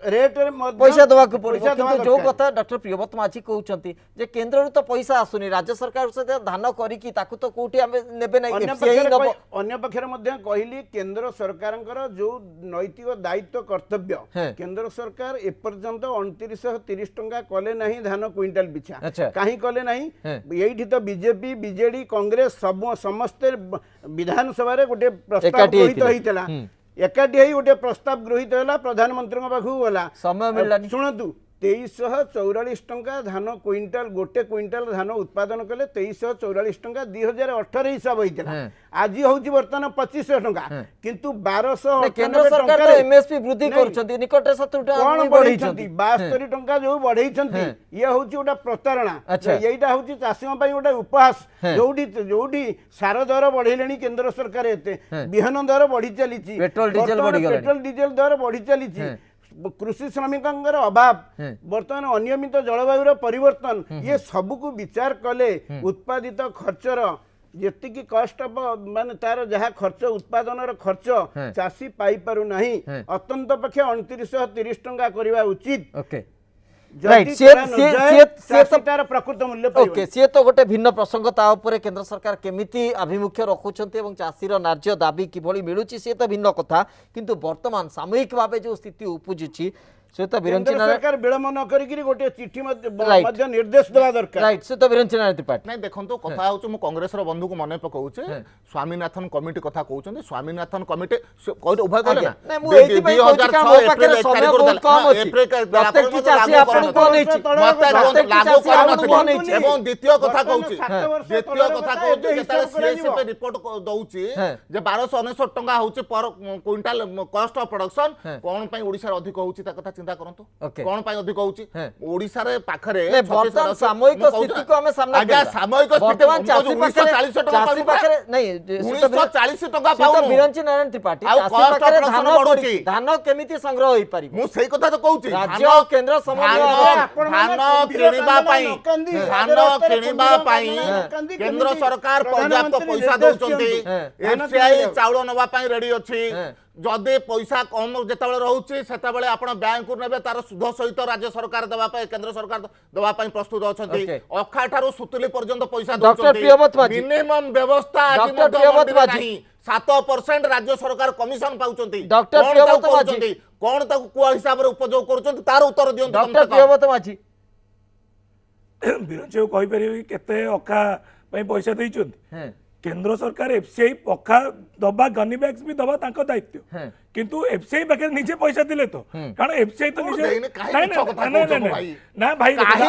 रेट पैसा देवा पड़ो जो कथा डॉक्टर प्रियव्रत माझी कहते जे केंद्र तो पैसा आसुनी राज्य सरकार से धान करिकी ताकु तो कोठी आमे नेबे नै अन्य पक्षरे मध्ये कहली केंद्र सरकार जो नैतिक दायित्व कर्तव्य केंद्र सरकार ए पर्यंत 2930 टंका कले नहीं धान क्विंटाल पिछा काहे कले नहीं एठी तो बीजेपी बीजेडी कांग्रेस सब समस्त विधानसभा रे गोटे प्रस्ताव गृहीत होइतला एकाठी ही गोटे प्रस्ताव गृहीत है प्रधानमंत्री पाखु गला समय मिललानी शुणु 2344 टंका धान क्विंटाल गोटे क्विंटाल धान उत्पादन कले 2344 टंका 2018 हिसाब होइतला आज होउची वर्तमान 2500 टंका किंतु 1200 केंद्र सरकार तो एमएसपी वृद्धि करछंती निकटे 70 टंका बढ़ैछंती 72 टंका जो बढ़ैछंती ये होउची ओटा प्रतारणा एइटा होउची चाषी पई ओटा उपहास जोडी सार दर बढ़ैलेनी केंद्र सरकार एते बिहन दर बढ़ी चलीची पेट्रोल डीजल दर बढ़ी चलीची कृषि श्रमिकों अभाव बर्तमान अनियमित जलवायु परिवर्तन ये सबको विचार कले उत्पादित खर्चर ଯେତିକି କଷ୍ଟ ମାନେ ତାର ଯାହା ଖର୍ଚ୍ଚ ଉତ୍ପାଦନର ଖର୍ଚ୍ଚ ଚାଷୀ ପାଇପାରୁ ନାହିଁ ଅନ୍ତତ ପକ୍ଷେ 2930 ଟଙ୍କା କରିବା ଉଚିତ। ଓକେ ଯଦି କରା ନ ଯାଏ, ଚାଷୀ ତାର ପ୍ରକୃତ ମୂଲ୍ୟ ପାଇବ। ओके सी तो गोटे भिन्न प्रसंग ता उपरे केंद्र सरकार केमिति आभिमुख्य रखुछन्ते एवं चाषीर न्याय्य दाबी किभଳି मिलुची सी तो भिन्न कथा किंतु वर्तमान सामूहिक भावे जो स्थिति उपजुची से तो केंद्र विरंचना सरकार विलंब न करिकरी गोटे चिठी Right. मध्य निर्देश देवा दरकार। राइट से तो विरंचना त्रिपाठी ନାଇଁ ଦେଖନ୍ତୁ କଥା ହଉଛି ମୁଁ କଂଗ୍ରେସର ବନ୍ଧୁକୁ ମନେ ପକାଉଛି ସ୍ୱାମୀନାଥନ କମିଟି କଥା କହୁଛନ୍ତି ସ୍ୱାମୀନାଥନ କମିଟି ଉଭୟ କହିଲେ ନା ନାଇଁ ମୁଁ ଏଇଥିପାଇଁ କହୁଛି କାରଣ ମୋ ପାଖରେ ସମୟ ବହୁତ କମ ଅଛି ପ୍ରତ୍ୟେକ ଚାଷୀ ଆପଣଙ୍କୁ ଅନେଇଛି ଏବଂ ଦ୍ୱିତୀୟ କଥା କହୁଛି ଯେତେବେଳେ ସିଏସିପି ରିପୋର୍ଟ ଦଉଛି ଯେ 1269 ଟଙ୍କା ହଉଛି ପର କ୍ୱିଣ୍ଟାଲ କଷ୍ଟ ଅଫ ପ୍ରଡକ୍ସନ କଣ ପାଇଁ ଓଡ଼ିଶାରେ ଅଧିକ ହଉଛି ତା କଥା ଚିନ୍ତା କରନ୍ତୁ କଣ ପାଇଁ ଅଧିକ ହଉଛି ଓଡ଼ିଶାରେ ପାଖରେ ବର୍ତ୍ତମାନ ସାମୟିକ ସ୍ଥିତିକୁ ଆମେ ସାମ୍ନା ଆଜ୍ଞା ସାମୟିକ ସ୍ଥିତି ବର୍ତ୍ତମାନ ଚାଷୀ ପାଖରେ ନାଇଁ 1940 ଟଙ୍କା ସେ ତ ପାଉନୁ ବିରଞ୍ଚି ନାରାୟଣ ତ୍ରିପାଠୀ ଆଉ ଚାଷୀ cost of ପାଖରେ production ଧାନ ବଢୁଛି। ପଡିଛି ଧାନ କେମିତି ସଂଗ୍ରହ ହୋଇ ପାରିବ ମୁଁ ସେଇ କଥା ତ କହୁଛି ରାଜ୍ୟ ଓ କେନ୍ଦ୍ର ସମନ୍ୱୟ ଧାନ କିଣିବା ପାଇଁ କେନ୍ଦ୍ର ସରକାର ପର୍ଯ୍ୟାପ୍ତ ପଇସା ଦଉଛନ୍ତି ଏଫସିଆଇ ଚାଉଳ ନେବା ପାଇଁ ରେଡି ଅଛି ଯଦି ପଇସା କମ ଯେତେବେଳେ ରହୁଛି ସେତେବେଳେ ଆପଣ ବ୍ୟାଙ୍କରୁ ନେବେ ତାର ସୁଧ ସହିତ ରାଜ୍ୟ ସରକାର ଦେବା ପାଇଁ କେନ୍ଦ୍ର ସରକାର ଦେବା ପାଇଁ ପ୍ରସ୍ତୁତ ଅଛନ୍ତି ଅଖା ଠାରୁ ସୁତୁଲି ପର୍ଯ୍ୟନ୍ତ ପଇସା ଦଉଛନ୍ତି ମିନିମମ ବ୍ୟବସ୍ଥା ଆଜି ମଧ୍ୟ ନାହିଁ 7% ରାଜ୍ୟ ସରକାର କମିଶନ ପାଉଛନ୍ତି କଣ ତାକୁ କୁଆ ହିସାବରେ ଉପଯୋଗ କରୁଛନ୍ତି ତାର ଉତ୍ତର ଦିଅନ୍ତୁ ଡକ୍ଟର ପ୍ରିୟବ୍ରତ ମାଝୀ ବିରଞ୍ଚି କହିପାରିବେ କେତେ ଅଖା ପାଇଁ ପଇସା ଦେଇଛନ୍ତି केंद्र सरकार एफसीआई पखा दबा गनी बैग्स भी दबा तांको दायित्व किंतु एफसीआई पाखे निजे पैसा दिले तो कारण एफसीआई तो निजे ना भाई तथ्य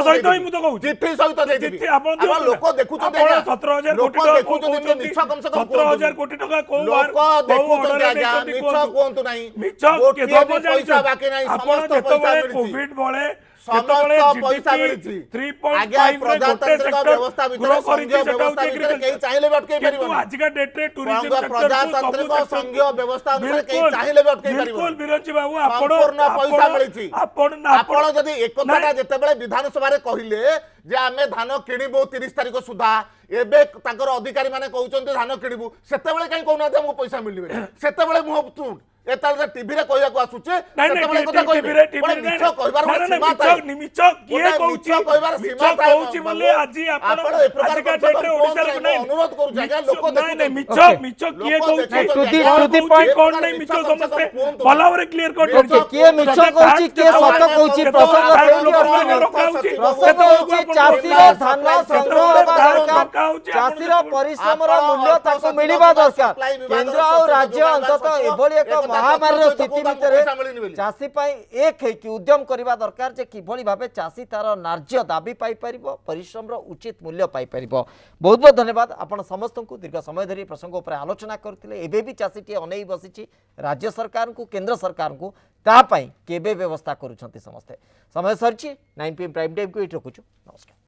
सहित ही मु तो कहूँ चिट्ठी सहित चिट्ठी आपण लोक देखुछन 17000 कोटी 17000 कोटी टका को लोक देखुछन आज्ञा मिछ कोंतु नाही मिछ के सब पैसा बाकी नाही समस्त पैसा मिलछि कोविड बोले समस्त पैसा मिलछि 3.5 प्रजातांत्रिक व्यवस्था भितर संघीय व्यवस्था भितर केही चाहिले अटकै परिबो आज का डेट रे टूरिज्म सेक्टर प्रजातांत्रिक संघीय व्यवस्था अनुसार केही चाहिले अटकै परिबो बिल्कुल विरंची बाबू आपण पूर्ण पैसा मिलछि आपण जदी एक कथाटा जेतेबेले विधानसभा रे कहिले जे आमे धान किनिबो 30 तारिख सुधा एबे ताकर अधिकारी माने कहउचंते धान किनिबो सेतेबेले काई कहउना हमको पैसा मिलबे सेतेबेले मु चुप एताले टीवी रे कहया को आसुचे सेतेबेले कथा कहबे टीवी रे कहबार सीमा ता निमिच किए कहउची कहबार सीमा ता कहउची बोले आज आपण ए प्रकार का डेट रे ओडिसा रे नै अनुरोध करू जागा लोक देखु मिच किए कहउची टू द पॉइंट कोन नै मिच समस्ते भलावरे क्लियर कर ओके किए मिच कहउची किए सत कहउची प्रसंग सेठी कहउची चासी रो धान संग्रह हेबा दरकार चासी रो परिश्रम रो मूल्य ताको मिलिबा दरकार केंद्र और राज्य अंततः एभली एक महामारी स्थिति भितर चाषी एक है उद्यम करने दरकार जे किभली भावे चाषी तार न्याय्य दाबी पाई परिबो परिश्रम उचित मूल्य पाई परिबो। बहुत बहुत धन्यवाद आपण समस्त को दीर्घ समय धरी प्रसंग उपर आलोचना करथिले एबे भी चाषी अनै बसिछि राज्य सरकार को केंद्र सरकार को ता पई केबे व्यवस्था करूछंती समस्ते समय सरछि 9 PM प्राइम टाइम को एट रखुछु नमस्कार।